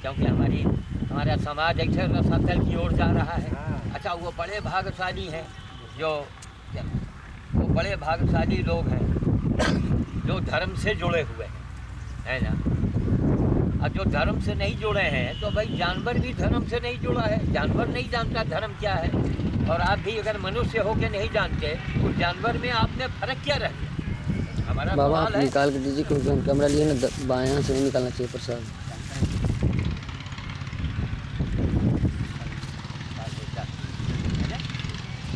क्योंकि हमारा समाज ऐसे रसातल की ओर जा रहा है। अच्छा वो बड़े भाग्यशाली हैं वो बड़े भाग्यशाली लोग हैं जो धर्म से जुड़े हुए हैं, है ना। और जो धर्म से नहीं जुड़े हैं तो भाई जानवर भी धर्म से नहीं जुड़ा है, जानवर नहीं जानता धर्म क्या है। और आप भी अगर मनुष्य हो के नहीं जानते उस जानवर में आपने फर्क क्या रख दिया। हमारा बाबा आप सवाल है। निकाल के दीजिए क्योंकि हम कैमरा लिए ना बायां से नहीं निकालना चाहिए प्रसाद।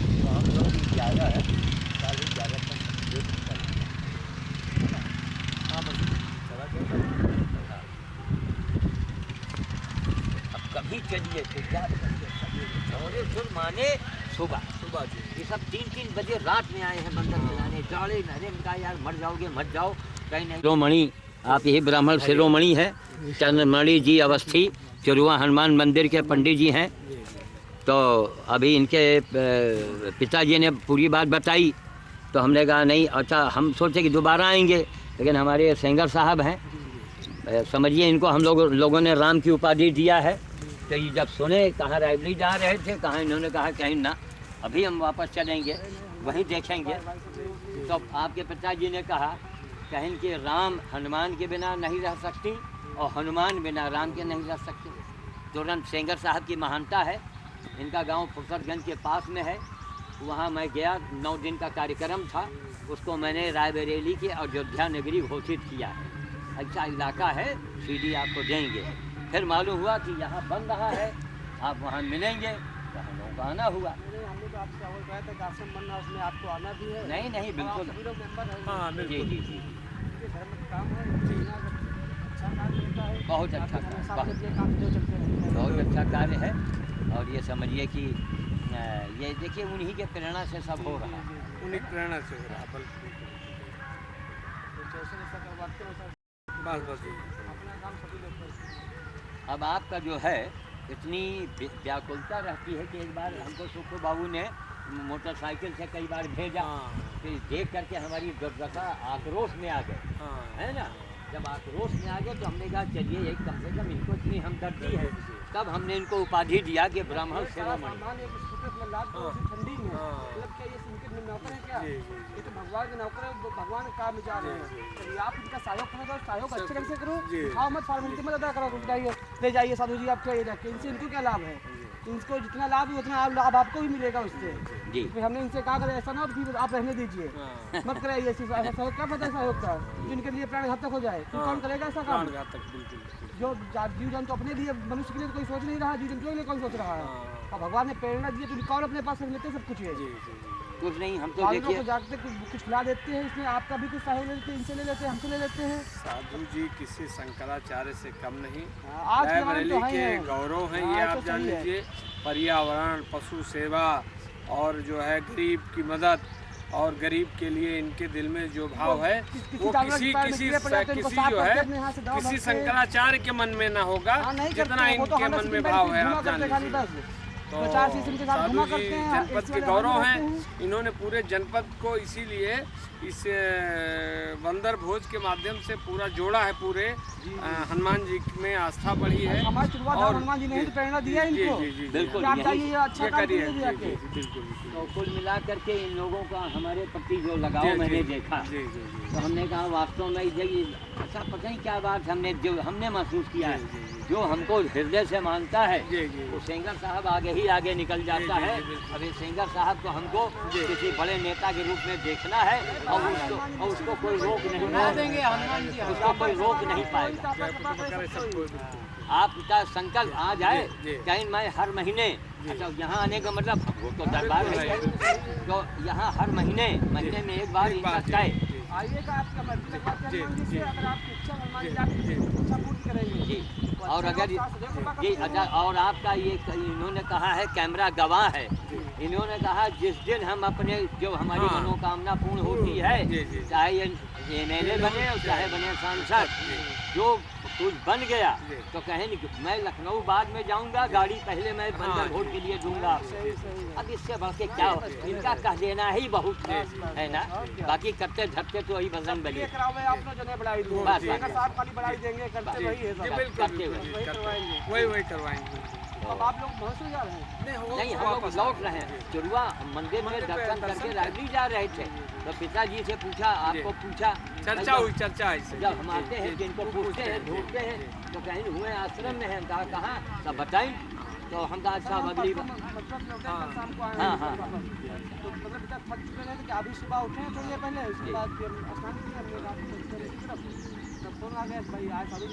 तो हम लोग ज़्यादा है ज़्यादा अब कभी चलिए तो क्या माने सुबह ये सब 3-3 बजे रात में आए हैं मंदिर बनाने, जाड़े नरे में कहा यार मर जाओगे मत जाओ कहीं नहीं। शिरोमणि आप यही ब्राह्मण शिरोमणि है चंद्रमणि जी अवस्थी चुरुआ हनुमान मंदिर के पंडित जी हैं। तो अभी इनके पिताजी ने पूरी बात बताई तो हमने कहा नहीं अच्छा हम सोचे कि दोबारा आएंगे लेकिन हमारे सेंगर साहब हैं समझिए इनको हम लोगों ने राम की उपाधि दिया है। तो ये जब सुने कहाँ रायबरेली जा रहे थे, कहाँ इन्होंने कहा कहीं ना, अभी हम वापस चलेंगे, वहीं देखेंगे। तो आपके पिताजी ने कहा कहीं कि राम हनुमान के बिना नहीं रह सकती और हनुमान बिना राम के नहीं रह सकते। तुरंत सेंगर साहब की महानता है। इनका गांव फुरसतगंज के पास में है। वहाँ मैं गया, 9 दिन का कार्यक्रम था, उसको मैंने रायबरेली की अयोध्या नगरी घोषित किया है। अच्छा इलाका है, सीडी आपको देंगे। फिर मालूम हुआ कि यहाँ बन रहा है, आप वहाँ मिलेंगे, तो हम लोगों का आना हुआ। हमने तो आपसे अवगत कराया था कि आश्रम बनना, उसमें आपको आना भी है। नहीं नहीं बिल्कुल, सभी लोग मेंबर हैं। हाँ जी जी जी, ये धर्म का काम है, अच्छा कार्य होता है, बहुत अच्छा कार्य, साथ में ये काम जो चलते रहते हैं। बहुत अच्छा कार्य है। और ये समझिए कि ये देखिए उन्हीं के प्रेरणा से सब हो रहा है। उन्हीं की प्रेरणा से हो रहा है। जैसे जैसा करवाते हैं बस अपना काम सभी लोग करते हैं। अब आपका जो है इतनी व्याकुलता रहती है कि एक बार हमको सुखू बाबू ने मोटरसाइकिल से कई बार भेजा, फिर देख करके हमारी दुर्दशा आक्रोश में आ गए, है ना। जब आक्रोश में आ गए तो हमने कहा चलिए एक कम से कम इनको इतनी हमदर्दी है, तब हमने इनको उपाधि दिया कि ब्राह्मण शिरोमणि। ठंडी में मतलब क्या ये इनके नौकर है क्या? ये तो भगवान के नौकर है, भगवान का काम जा रहे हैं। तो आप इनका सहयोग करो, सहयोग अच्छे ढंग से करो, हाँ मत फॉर्मेलिटी मत अदा करो, ले जाइए साधु जी आपके रखे, इनसे इनको क्या लाभ है? इनको जितना लाभ है उतना लाभ आपको भी मिलेगा उससे। फिर हमने इनसे कहा करें ऐसा ना कि आप रहने दीजिए, मत कराइए ऐसा सहयोग। क्या पता है सहयोग का, जिनके लिए प्राण घातक हो जाए, तो कौन करेगा ऐसा काम? जो जीव जंतु अपने लिए, मनुष्य के लिए तो कोई सोच नहीं रहा, जीव जंतु के लिए कौन सोच रहा है? और भगवान ने प्रेरणा दी तो कौन अपने पास लेते सब कुछ है। कुछ नहीं, हम तो देखिए जागते कुछ खिला देते हैं, इसमें आपका भी कुछ सहयोग लेते हैं, इनसे ले लेते हैं, हमसे ले लेते हैं। साधु जी किसी शंकराचार्य से कम नहीं, रायबरेली के गौरव हैं ये, आप जान लीजिए। पर्यावरण, पशु सेवा और जो है गरीब की मदद और गरीब के लिए इनके दिल में जो भाव है वो किसी जो है किसी शंकराचार्य के मन में ना होगा जितना इनके मन में भाव है, आप जान लीजिए। तो साधु जी जनपद के गौरव हैं। इन्होंने पूरे जनपद को इसीलिए इस बंदर भोज के माध्यम से पूरा जोड़ा है। पूरे हनुमान जी में आस्था बढ़ी है और हनुमान जी ने प्रेरणा दिया इनको। बिल्कुल अच्छा करिए। तो कुल मिला करके इन लोगों का हमारे प्रति जो लगाव मैंने देखा, तो हमने कहा वास्तव में अच्छा पता नहीं क्या बात हमने महसूस किया है। जो हमको हृदय से मानता है वो सेंगर साहब आगे ही आगे निकल जाता है। अभी सेंगर साहब को हमको किसी बड़े नेता के रूप में देखना है और उसको कोई रोक नहीं, उसको कोई रोक नहीं पाएगा। आपका संकल्प आ जाए कहीं मैं हर महीने, अच्छा यहाँ आने का मतलब वो तो दरबार है, तो यहाँ हर महीने में एक बार इनका तय आइएगा, आपका मर्जी से अगर आपकी इच्छा हनुमान जी आपकी इच्छा पूर्ति करेंगे जी। और अगर जी अच्छा, और आपका ये इन्होंने कहा है कैमरा गवाह है, इन्होंने कहा जिस दिन हम अपने जो हमारी मनोकामना पूर्ण होती है, चाहे ये MLA बने और चाहे बने सांसद, जो कुछ बन गया तो कहें मैं लखनऊ बाद में जाऊंगा, गाड़ी पहले मैं बंदर भोट के लिए दूंगा। अब इससे बढ़ के क्या, इनका कह देना ही बहुत है ना, बाकी करते धरते तो वही बजरंग बली। वही करवाएंगे। अब आप लोग बहुत जा रहे हैं? नहीं, हम लोग लौट रहे हैं। चुरुआ मंदिर में दर्शन करके रायबरेली जा रहे थे, तो पिताजी से पूछा, आपको पूछा, चर्चा हुई। चर्चा जब हम आते हैं जिनको पूछते हैं ढूंढते हैं तो कहीं हुए आश्रम में है, कहाँ सब बताएं, तो हम कहा साहब अगली अभी सुबह उठे थोड़ी पहले, उसके बाद स्नान किया, फोन आ गया भाई आज साधु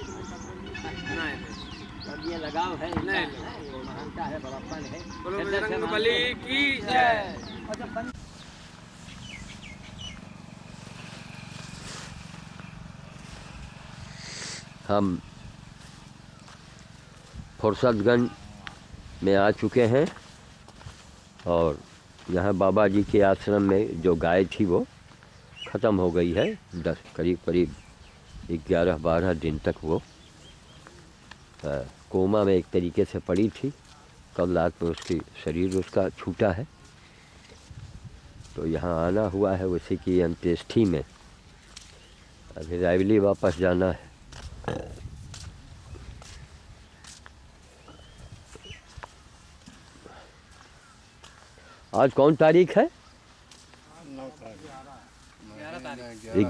अब ये लगाव है, महानता है, बड़प्पन है। बजरंग बली की जय। हम फुरसतगंज में आ चुके हैं और यहाँ बाबा जी के आश्रम में जो गाय थी वो ख़त्म हो गई है। करीब 11-12 दिन तक वो कोमा में एक तरीके से पड़ी थी। कल रात में उसकी शरीर उसका छूटा है, तो यहाँ आना हुआ है उसी की अंत्येष्टि में। अभी रायबरेली वापस जाना है। आज कौन तारीख है?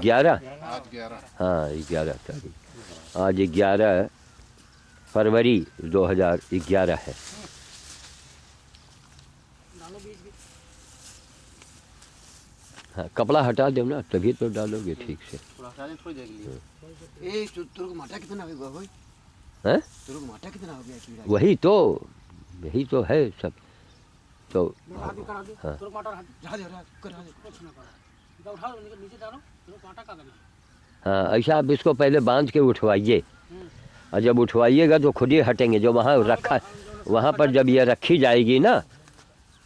11। हाँ 11 तारीख। आज 11 फरवरी 2011 है। हाँ कपड़ा हटा दो ना, तभी तो डालोगे ठीक से। थोड़ी देर के लिए। ए तेरे को माटा कितना हो गया भाई? हैं? तेरे को माटा कितना हो गया कीड़ा? वही तो, यही तो है सब तो। हाँ हाँ ऐसा आप इसको पहले बांध के उठवाइए, और जब उठवाइएगा तो खुद ही हटेंगे। जो वहाँ रखा, वहाँ पर जब ये रखी जाएगी ना,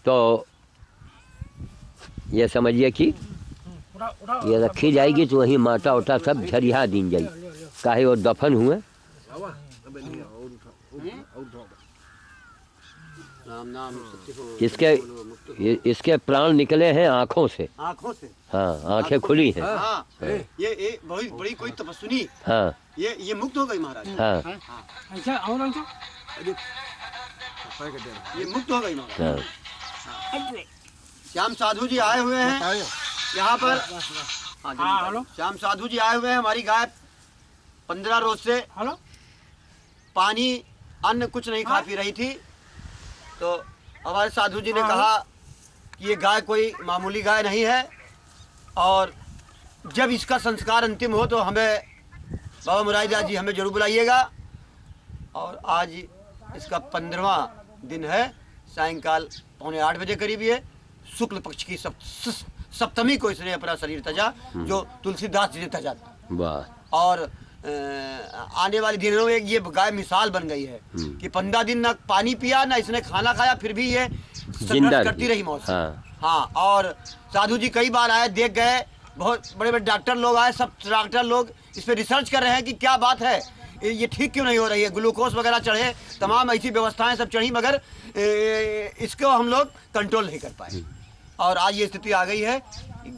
तो ये समझिए कि ये रखी जाएगी तो वहीं माटा उटा सब झरिया दी जाए, काहे वो दफन हुए। राम नाम सत्य हो। इसके प्राण निकले हैं आँखों से। आँखों से? हाँ आँखें खुली हैं। हाँ ये बड़ी बड़ी कोई तपस्विनी। हाँ ये मुक्त हो गई महाराज। हाँ अच्छा और अंशु ये मुक्त हो गई महाराज। हाँ श्याम साधु जी आए हुए हैं यहाँ पर। हाँ हेलो श्याम साधु जी आए हुए हैं। हमारी गाय 15 रोज से हेलो पानी अन्न कुछ नहीं खा पी रही थी, तो हमारे साधु जी ने कहा कि ये गाय कोई मामूली गाय नहीं है, और जब इसका संस्कार अंतिम हो तो हमें बाबा मुरारीदास जी हमें जरूर बुलाइएगा। और आज इसका 15वां दिन है, सायंकाल 7:45 बजे करीब ये शुक्ल पक्ष की सप्तमी को इसने अपना शरीर तजा, जो तुलसीदास जी ने तजा था। वाह। और आने वाले दिनों में ये गाय मिसाल बन गई है कि 15 दिन ना पानी पिया ना इसने खाना खाया, फिर भी ये संघर्ष करती रही मौत से। हाँ और साधु जी कई बार आए, देख गए, बहुत बड़े बड़े डॉक्टर लोग आए, सब डॉक्टर लोग इस पर रिसर्च कर रहे हैं कि क्या बात है, ये ठीक क्यों नहीं हो रही है। ग्लूकोज वगैरह चढ़े, तमाम ऐसी व्यवस्थाएं सब चढ़ी, मगर इसको हम लोग कंट्रोल नहीं कर पाए। और आज ये स्थिति आ गई है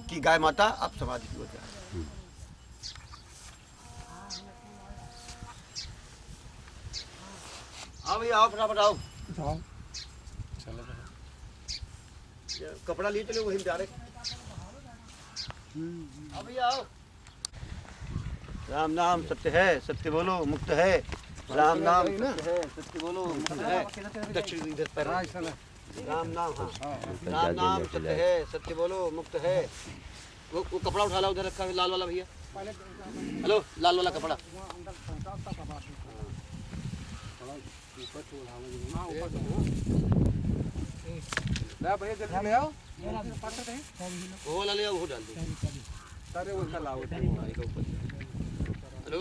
कि गाय माता अब समाधि की ओर जा रही है। आओ भैया, आओ फटाफट आओ। कपड़ा लिए चलो वहीं जा रहे। आओ भैया आओ। राम नाम सत्य है, सत्य बोलो मुक्त है। राम नाम सत्य है, सत्य बोलो मुक्त है। दक्षिण इधर पर राम नाम। हाँ राम नाम सत्य है, सत्य बोलो मुक्त है। वो कपड़ा उठा ला, उधर रखा है लाल वाला भैया। हेलो लाल वाला कपड़ा। ले भैया जल्दी ले आओ। वो वाला ले आओ, वो डाल दो। सारे वो कल आओ। हेलो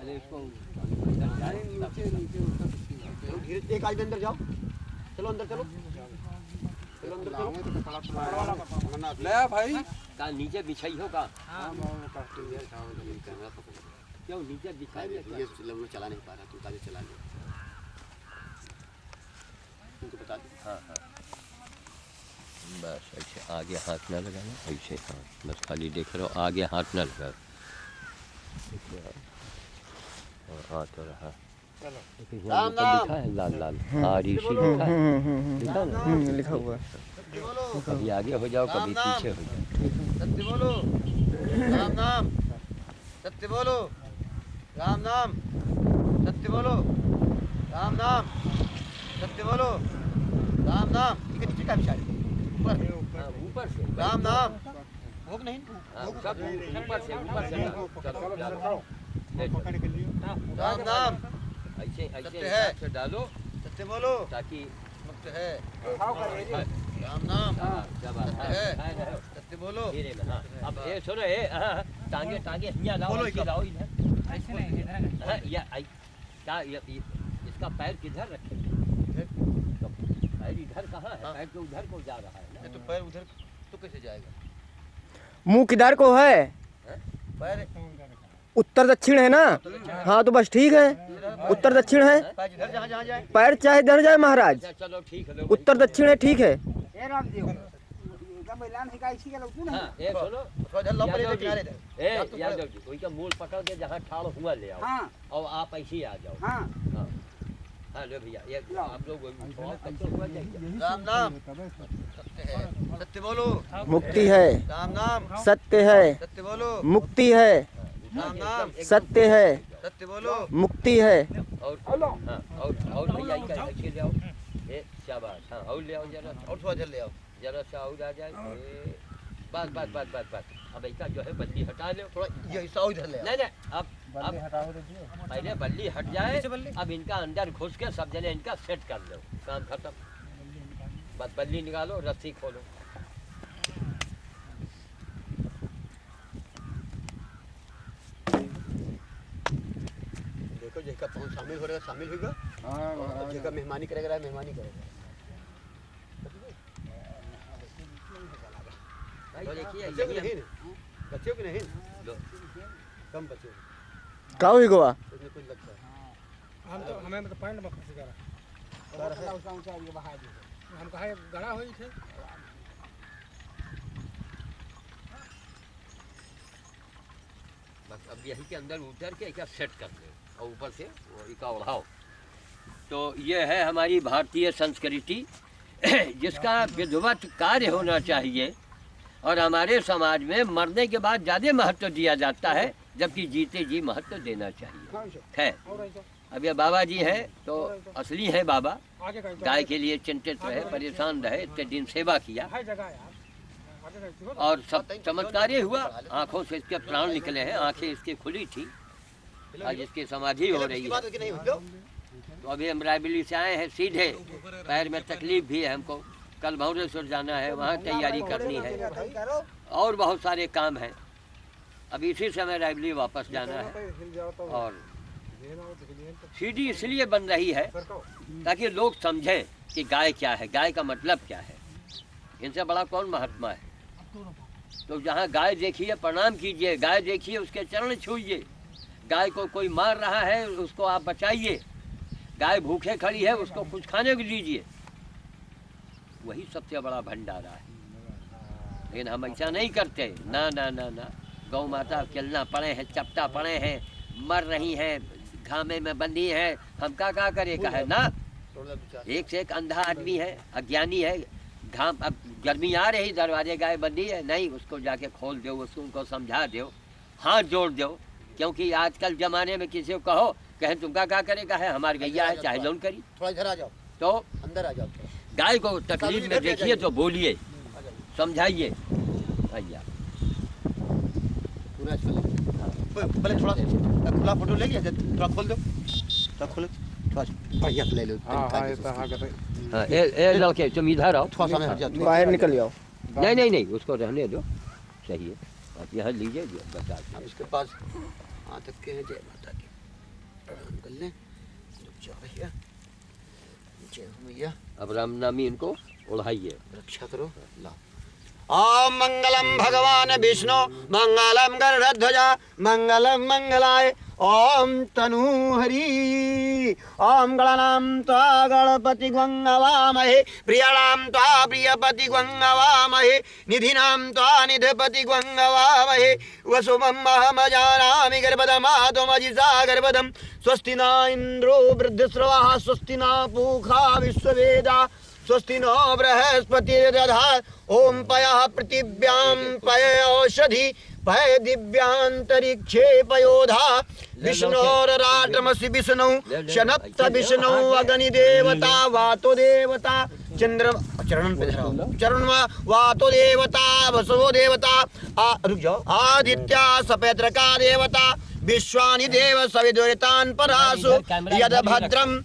अरे इसको धीरे, एक आदमी अंदर जाओ। चलो अंदर चलो, चलो अंदर चलो। ले भाई का नीचे बिछाई हो का? क्यों नीचे बिछाई? ये चला नहीं पा रहा, तू काले चला ले, तुमको बता दो। हाँ हाँ बस ऐसे आगे हाथ न लगाना, ऐसे हाँ बस खाली देख रहे हो, आगे हाथ न लगा। हाँ तो रहा राम नाम लिखा है लाल लाल आरिशी लिखा है, लिखा ना लिखा हुआ है। कभी आगे हो जाओ कभी पीछे हो जाओ। सत्य बोलो राम नाम, सत्य बोलो राम नाम, सत्य बोलो राम नाम, सत्य बोलो राम नाम। ठीक है, नीचे का विचार ऊपर से राम नाम भोग नहीं, सब ऊपर से राम नाम ऐसे सत्य ऐसे है। से डालो, सत्य बोलो ताकि मुक्त है। राम नाम सत्य है, सत्य बोलो। धीरे में। हाँ अब ये सुनो, ये टांगे टांगे यहाँ लाओ, बोलो ऐसे लाओ इधर। ऐसे नहीं इधर। हाँ, क्या इसका पैर किधर रखे? तो पैर इधर कहाँ है? पैर तो उधर को जा रहा है ना। ये तो पैर उधर तो कैसे जाएगा? मुंह किधर को है? पैर उत्तर दक्षिण है ना? हाँ तो बस ठीक है, उत्तर दक्षिण है। पैर इधर जहाँ जहाँ जाए। पैर चाहे इधर जाए महाराज, अच्छा चलो ठीक है, लो उत्तर दक्षिण है, ठीक है। हाँ, ये सुनो थोड़ा इधर लो, पहले यादव इधर किनारे जी, इधर। ए यादव जी, कोई का मूल पकड़ के जहाँ ठाड़ हुआ ले आओ। और आप ऐसे ही आ जाओ। हाँ हाँ लो भैया, ये आप लोग थोड़ा कच्चा हुआ जाइए। राम नाम सत्य है, सत्य बोलो। मुक्ति है, राम नाम सत्य है, सत्य बोलो। मुक्ति है, राम नाम सत्य है, सत्य बोलो। मुक्ति है। और हाँ, और भैया इनका ऐसे ले आओ। ए शाबाश, हाँ और ले आओ जरा, और थोड़ा इधर ले आओ। जरा सा और आ जाए। ए, बस बस बस बस बस। अब इसका जो है बल्ली हटा लो। थोड़ा ये हिस्सा और इधर ले आओ। नहीं नहीं, अब पहले बल्ली हट जाए, अब इनका अंदर घुस के सब जने इनका सेट कर लो, काम खत्म। बस बल्ली निकालो, रस्सी खोलो। देखो जेका पहुंच शामिल हो रहेगा, शामिल होगा। और जेका मेहमानी करेगा, मेहमानी करेगा। भाई देखिए बच्चों की यही नहीं, बच्चों की नहीं, लो। कम बच्चों का हुई गोवा? इसमें कुछ लगता है। हम तो हमें तो पॉइंट में फंसी करा हम कहा गड़ा हुई थे। बस अब यही के अंदर उतर के एक सेट कर दो और ऊपर से वो इका उड़ाओ। तो ये है हमारी भारतीय संस्कृति जिसका विधिवत कार्य होना चाहिए। और हमारे समाज में मरने के बाद ज़्यादा महत्व दिया जाता है, जबकि जीते जी महत्व देना चाहिए। खैर, अब ये बाबा जी हैं तो असली है बाबा। आगे का गाय के लिए चिंतित रहे, परेशान रहे, इतने दिन सेवा किया है जगह है आगे का और सब चमत्कार ही हुआ। आंखों से इसके प्राण निकले हैं, आंखें इसकी खुली थी। आज इसकी समाधि हो रही है। बात नहीं हुई। तो अभी हम रायबरेली से आए हैं सीधे। पैर में तकलीफ भी है हमको, कल भौरेश्वर जाना है, वहाँ तैयारी करनी है और बहुत सारे काम हैं। अब इसी समय रायबरेली वापस जाना है। और सीढ़ी इसलिए बन रही है ताकि लोग समझें कि गाय क्या है, गाय का मतलब क्या है, इनसे बड़ा कौन महात्मा है। तो जहाँ गाय देखिए प्रणाम कीजिए, गाय देखिए उसके चरण छूइए। गाय को कोई मार रहा है उसको आप बचाइए, गाय भूखे खड़ी है उसको कुछ खाने को दीजिए। वही सबसे बड़ा भंडारा है। लेकिन हम ऐसा नहीं करते। ना ना ना ना, गौ माता चलना पड़े हैं, चपटा पड़े हैं, मर रही हैं, घामे में बंधी है, हम क्या करे का है ना। एक से एक अंधा आदमी है, अज्ञानी है। घाम अब गर्मी आ रही, दरवाजे गाय बंदी है, नहीं उसको जाके खोल दो, उसको उनको समझा दो, हाथ जोड़ दो। क्योंकि आजकल जमाने में किसी को कहो कहे तुमका क्या करेगा है, हमारी गैया है चाहे जौन करी। थोड़ा इधर आ जाओ, तो अंदर आ जाओ। गाय को तकलीफ में देखिए तो बोलिए, समझाइए। भैया पूरा अच्छा लगे। पहले थोड़ा खुला फोटो ले लिया, थोड़ा खोल दो, थोड़ा खोलो, थोड़ा बढ़िया ले लो। हाँ, ए लड़के तुम इधर आओ, थोड़ा समय हट जाओ। बाहर निकल जाओ। नहीं नहीं नहीं, उसको रहने दो, सही है। आप यहाँ लीजिए, बता अब इसके पास आ तक के हैं। जय माता की प्रणाम कर लें। जय भैया, जय हो मैया। अब राम नामी इनको उड़ाइए। रक्षा करो। ला ओम मंगलम भगवान विष्णु मंगलम गरुड़ध्वजा मंगलम मंगलाय ओम तनु हरि ओम गणानां त्वा गणपति गंगवामहे प्रियाणां त्वा प्रियपति गंगवामहे निधिनां त्वा निधिपति गंगवामहे वसुमं महमजानामि गर्भदमातुमजिषा गर्भदं स्वस्ति न इन्द्रो वृद्धश्रवः स्वस्ति न पूषा विश्ववेदाः स्वस्ति नो बृहस्पतिर्दधात् ओम पयः पृथिव्यां पय औषधि पय दिव्यांतरिक्षे पयोधा विष्णोराटमसि विष्णु शनप्त विष्णु अग्नि देवता वातो देवता चंद्र चरण पे चरण वातो देवता वसवो देवता रुक जाओ आदित्य सपेत्रका देवता विश्वानि देव सविदुरितान् परासु यद भद्रम।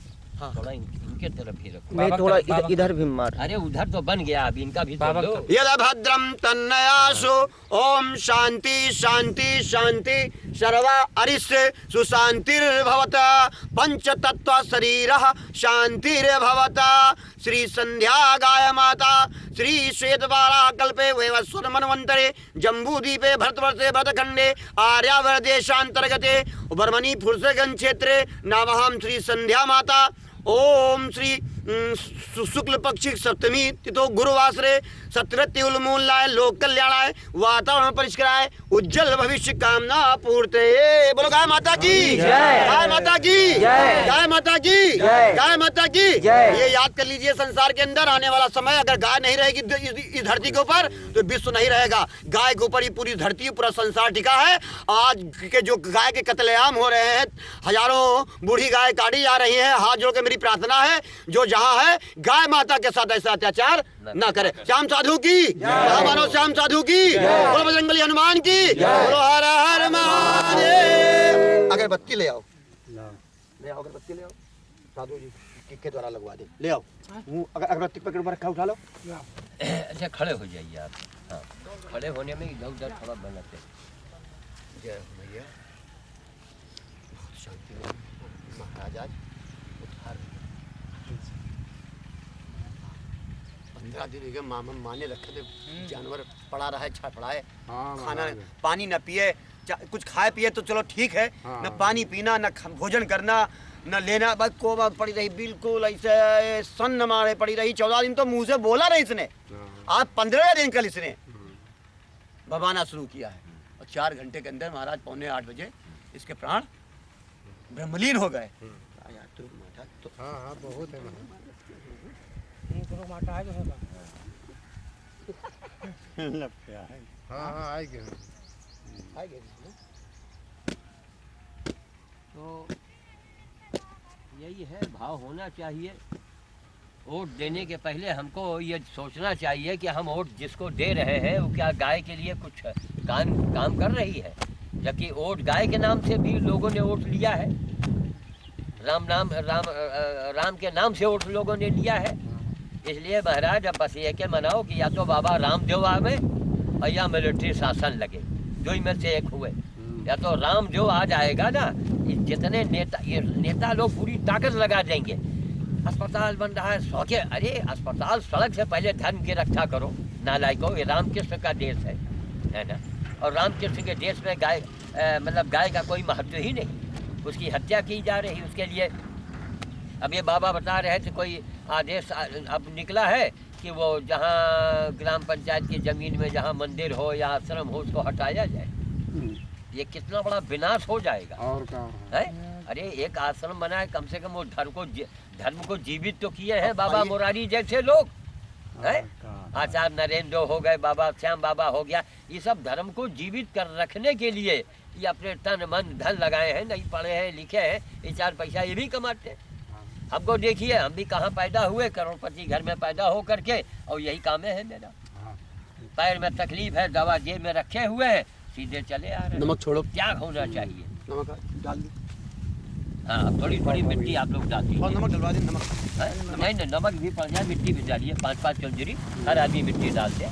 थोड़ा इनके तरफ भी रखो। मैं थोड़ा इधर भी मार। अरे उधर तो बन गया, अब इनका भी तो लो। यद भद्रम तन्नयासु ओम शांति शांति शांति सर्वा अरिष्ट सुशांतिर्भवता पंच तत्व शरीरः शांतिर्भवता। श्री संध्या गाय माता श्री श्वेतबाला कल्पे वैवस्वत मनवंतरे जम्बूद्वीपे भरतवर्षे भरतखंडे आर्यावर्त देशांतर्गते बर्मणी फुर्सगंज क्षेत्रे नामहं श्री संध्या माता ओम श्री शुक्ल पक्षी सप्तमी तिथो गुरुवासरे सत्रत्य उन्मूलनाय लोक कल्याणाय वातावरण परिष्कराय उज्जवल भविष्य कामना पूर्ते। बोलो गाय माता की जय, गाय माता की जय, गाय माता की जय, गाय माता की जय। ये याद कर लीजिए, संसार के अंदर आने वाला समय अगर गाय नहीं रहेगी इस धरती के ऊपर तो विश्व नहीं रहेगा। गाय के ऊपर ही पूरी धरती पूरा संसार टिका है। आज के जो गाय के कत्लेआम हो रहे हैं, हजारों बूढ़ी गाय काटी जा रही है, हाथ जोड़ के मेरी प्रार्थना है जो जहाँ है गाय माता के साथ ऐसा अत्याचार न करे। श्याम साधु की मानो, श्याम साधु की, बोलो बजरंगबली हनुमान की, बोलो हर हर महादेव। अगरबत्ती ले आओ, ले आओ अगरबत्ती ले आओ, साधु जी के द्वारा लगवा दे, ले आओ। अगर अगरबत्ती पकड़ पर रखा, उठा लो। अच्छा खड़े हो जाइए आप। हाँ, खड़े होने में इधर उधर थोड़ा बनाते। जय भैया, शांति महाराज आज उधार 15 दिन हो गए माने रखे थे, जानवर पड़ा रहा है, छड़फड़ा है, खाना पानी न पिए, कुछ खाए पिए तो चलो ठीक है, न पानी पीना, न भोजन करना, न लेना, बस कोमा पड़ी रही, बिल्कुल ऐसे सन्न मारे पड़ी रही। 14 दिन तो मुंह से बोला नहीं इसने, आज 15 दिन कल इसने भवाना शुरू किया है। और 4 घंटे के अंदर महाराज 7:45 बजे इसके प्राण ब्रह्मलीन हो गए। हाँ बहुत है। माटा है जो है हाँ आएंगे। तो यही है, भाव होना चाहिए। वोट देने के पहले हमको ये सोचना चाहिए कि हम वोट जिसको दे रहे हैं वो क्या गाय के लिए कुछ काम कर रही है। जबकि वोट गाय के नाम से भी लोगों ने वोट लिया है, राम के नाम से वोट लोगों ने लिया है। इसलिए महाराज अब बस ये के मनाओ कि या तो बाबा रामदेव आवे और या मिलिट्री शासन लगे, दो ही में से एक हुए। या तो राम जो आ जाएगा ना, जितने नेता लोग पूरी ताकत लगा देंगे। अस्पताल बन रहा है, सौखे, अरे अस्पताल सड़क से पहले धर्म की रक्षा करो नालायको। ये रामकृष्ण का देश है ना। और रामकृष्ण के देश में गाय मतलब गाय का कोई महत्व ही नहीं, उसकी हत्या की जा रही। उसके लिए अब ये बाबा बता रहे थे कोई आदेश अब निकला है कि वो जहाँ ग्राम पंचायत की ज़मीन में जहाँ मंदिर हो या आश्रम हो उसको हटाया जाए। ये कितना बड़ा विनाश हो जाएगा। और क्या है? अरे एक आश्रम बना है, कम से कम वो धर्म को जीवित तो किए हैं बाबा मुरारी जैसे लोग है। आचार्य नरेंद्र हो गए, बाबा श्याम बाबा हो गया, ये सब धर्म को जीवित कर रखने के लिए ये अपने तन मन धन लगाए हैं। नहीं पढ़े हैं लिखे हैं, ये 4 पैसा ये भी कमाते हैं। हमको देखिए, हम भी कहाँ पैदा हुए, करोड़पति घर में पैदा हो करके, और यही काम है मेरा। पैर में तकलीफ है, दवा जेब में रखे हुए हैं, सीधे चले आ रहे हैं। नमक छोड़ो, त्याग होना चाहिए। नमक डाल दी। हाँ, थोड़ी थोड़ी मिट्टी आप लोग डाल दीजिए। नमक डलवा दें, नमक नहीं नमक भी पड़ जाए, मिट्टी भी डालिए, 5-5 चुंजरी हर आदमी मिट्टी डाल दे।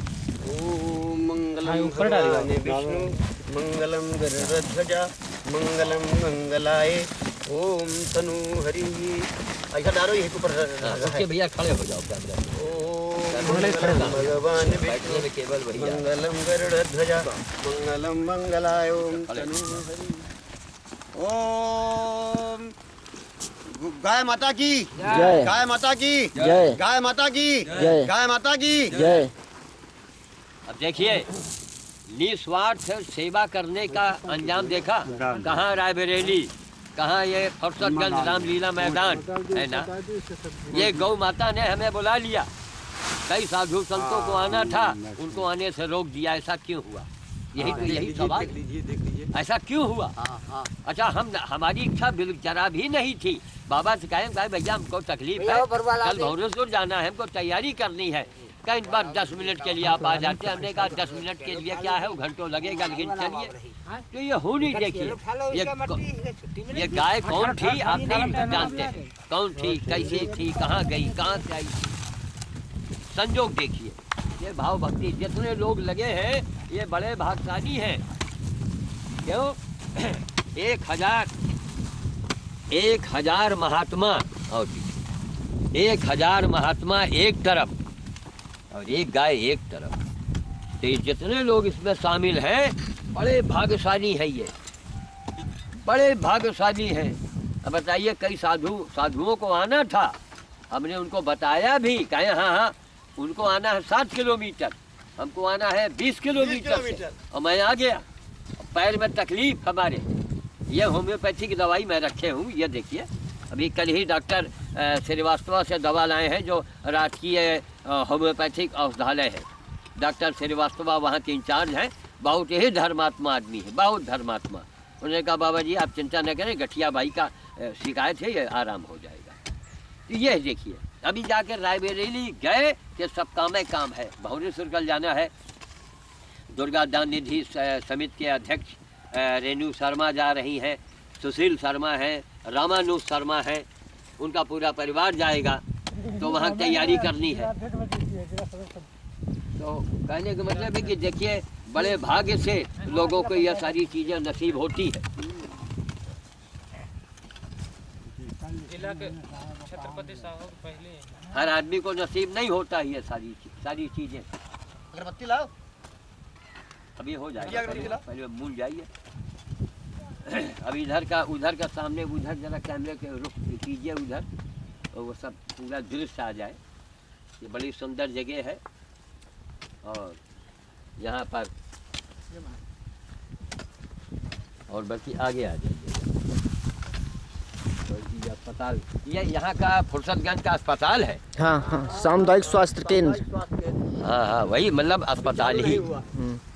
ओम मंगलम भगवाने विष्णु मंगलम गरुड़ध्वजा मंगलम मंगलाय ओम तनु हरि। ऐसा डालो, यही ऊपर ओके भैया, खड़े हो जाओ कैमरे में। भगवान बैठने में केवल भैया। मंगलम गरुड़ध्वजा मंगलम मंगलाय ओम तनु हरि। ओम गाय माता की जय, गाय माता की जय, गाय माता की जय, गाय माता की जय। अब देखिए, निस्वार्थ सेवा करने का अंजाम देखा। कहाँ रायबरेली, कहाँ ये फुर्सतगंज रामलीला मैदान है ना। ये गौ माता ने हमें बुला लिया, कई साधु संतों को आना था, उनको आने से रोक दिया। ऐसा क्यों हुआ? यही सवाल, देख लीजिए ऐसा क्यों हुआ? अच्छा, हमारी इच्छा जरा भी नहीं थी। बाबा से कहें भैया हमको तकलीफ है, कल भौरेश्वर जाना है, हमको तैयारी करनी है, कई बार 10 मिनट के लिए आप आ जाते हैं। हमने कहा 10 मिनट के लिए क्या है, वो घंटों लगेगा, लेकिन चलिए। तो ये हो नहीं, देखिए ये गाय कौन थी आप नहीं जानते हैं, कौन थी, कैसी थी, कहाँ गई, कहाँ से आई, संजोग देखिए। ये भाव भक्ति जितने लोग लगे हैं ये बड़े भाग्यशाली हैं। क्यों? 1000 महात्मा और 1000 महात्मा एक तरफ और एक गाय एक तरफ। तो ये जितने लोग इसमें शामिल हैं बड़े भाग्यशाली हैं, ये बड़े भाग्यशाली हैं। अब बताइए, कई साधुओं को आना था, हमने उनको बताया भी, कहे हाँ हाँ उनको आना है 7 किलोमीटर, हमको आना है 20 किलोमीटर से, और मैं आ गया। पैर में तकलीफ हमारे, ये होम्योपैथी की दवाई मैं रखे हूँ। ये देखिए अभी कल ही डॉक्टर श्रीवास्तव से दवा लाए हैं, जो राजकीय होम्योपैथिक औषधालय है। डॉक्टर श्रीवास्तव वहाँ के इंचार्ज हैं, बहुत ही धर्मात्मा आदमी है, बहुत धर्मात्मा। उन्होंने कहा बाबा जी आप चिंता न करें, गठिया भाई का शिकायत है, ये आराम हो जाएगा। तो ये देखिए अभी जाकर रायबरेली गए कि सब काम है। भुवनेश्वर कल जाना है। दुर्गा दान निधि समिति के अध्यक्ष रेणु शर्मा जा रही हैं, सुशील शर्मा हैं, रामानुज शर्मा हैं, उनका पूरा परिवार जाएगा। तो वहाँ तैयारी करनी है। तो कहने का मतलब है कि देखिए बड़े भाग्य से लोगों को यह सारी चीज़ें नसीब होती है। छत्रपति साहब पहले हर आदमी को नसीब नहीं होता है ये सारी चीज़ें। अगरबत्ती लाओ, अभी हो क्या जाएगा, अगरबत्ती लाओ? पहले भूल जाइए। अब इधर का सामने, उधर जरा कैमरे के रुख कीजिए उधर, और वो सब पूरा दृश्य आ जाए। ये बड़ी सुंदर जगह है, और यहाँ पर और बाकी आगे आ जाइए। तो ये अस्पताल, ये यहाँ का फुर्सतगंज का अस्पताल है। हाँ हाँ, सामुदायिक स्वास्थ्य केंद्र। हाँ हाँ वही मतलब अस्पताल ही। हुआ।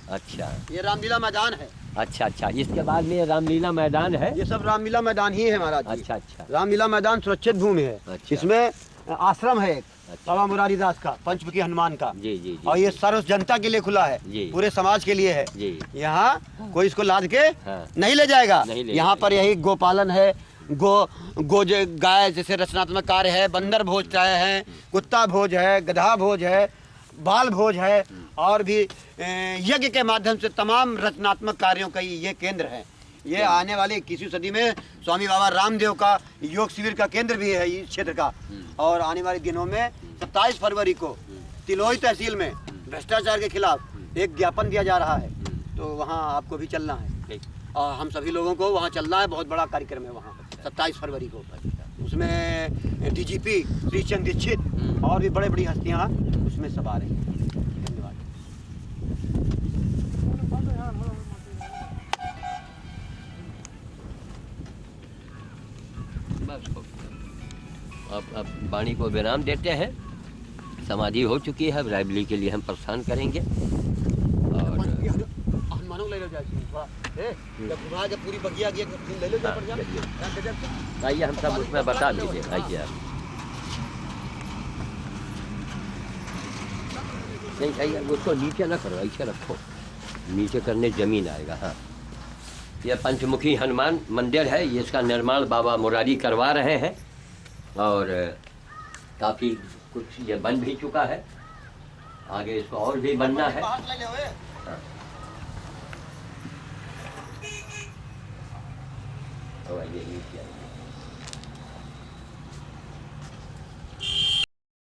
अच्छा ये रामलीला मैदान है। अच्छा, इसके बाद में रामलीला मैदान है। ये सब रामलीला मैदान ही है महाराज जी। अच्छा। रामलीला मैदान सुरक्षित भूमि है। अच्छा। इसमें आश्रम है एक, अच्छा। बाबा मुरारी दास का, पंचमुखी हनुमान का। जी। और ये सर्व जनता के लिए खुला है, जी। पूरे समाज के लिए है। जी। यहाँ कोई इसको लाद के हाँ। नहीं ले जाएगा। नहीं ले यहाँ जाएगा। पर यही गोपालन है, गाय जैसे रचनात्मक कार्य है, बंदर भोज है, कुत्ता भोज है, गधा भोज है, बाल भोज है, और भी यज्ञ के माध्यम से तमाम रचनात्मक कार्यों का ये केंद्र है। ये आने वाली 21वीं सदी में स्वामी बाबा रामदेव का योग शिविर का केंद्र भी है इस क्षेत्र का। और आने वाले दिनों में 27 फरवरी को तिलोई तहसील में भ्रष्टाचार के खिलाफ एक ज्ञापन दिया जा रहा है, तो वहाँ आपको भी चलना है। और हम सभी लोगों को वहाँ चलना है, बहुत बड़ा कार्यक्रम है वहाँ 27 फरवरी को। उसमें डीजीपी श्रीचंद दीक्षित और भी बड़ी हस्तियाँ उसमें सब आ रही हैं। धन्यवाद। अब वाणी को विराम देते हैं। समाधि हो चुकी है, अब रायबरेली के लिए हम प्रस्थान करेंगे। और हनुमानों ले लो जाके थोड़ा, जब घुमा जब पूरी बगिया गई तो ले लो जा पर जा। आइए हम सब उसमें बता दीजिए। आइए आप नहीं चाहिए, उसको नीचे ना करो, ऐसे रखो, नीचे करने जमीन आएगा। हाँ, यह पंचमुखी हनुमान मंदिर है, ये इसका निर्माण बाबा मुरारी करवा रहे हैं, और काफ़ी कुछ ये बन भी चुका है, आगे इसको और भी बनना है। हाँ। तो ये नीचे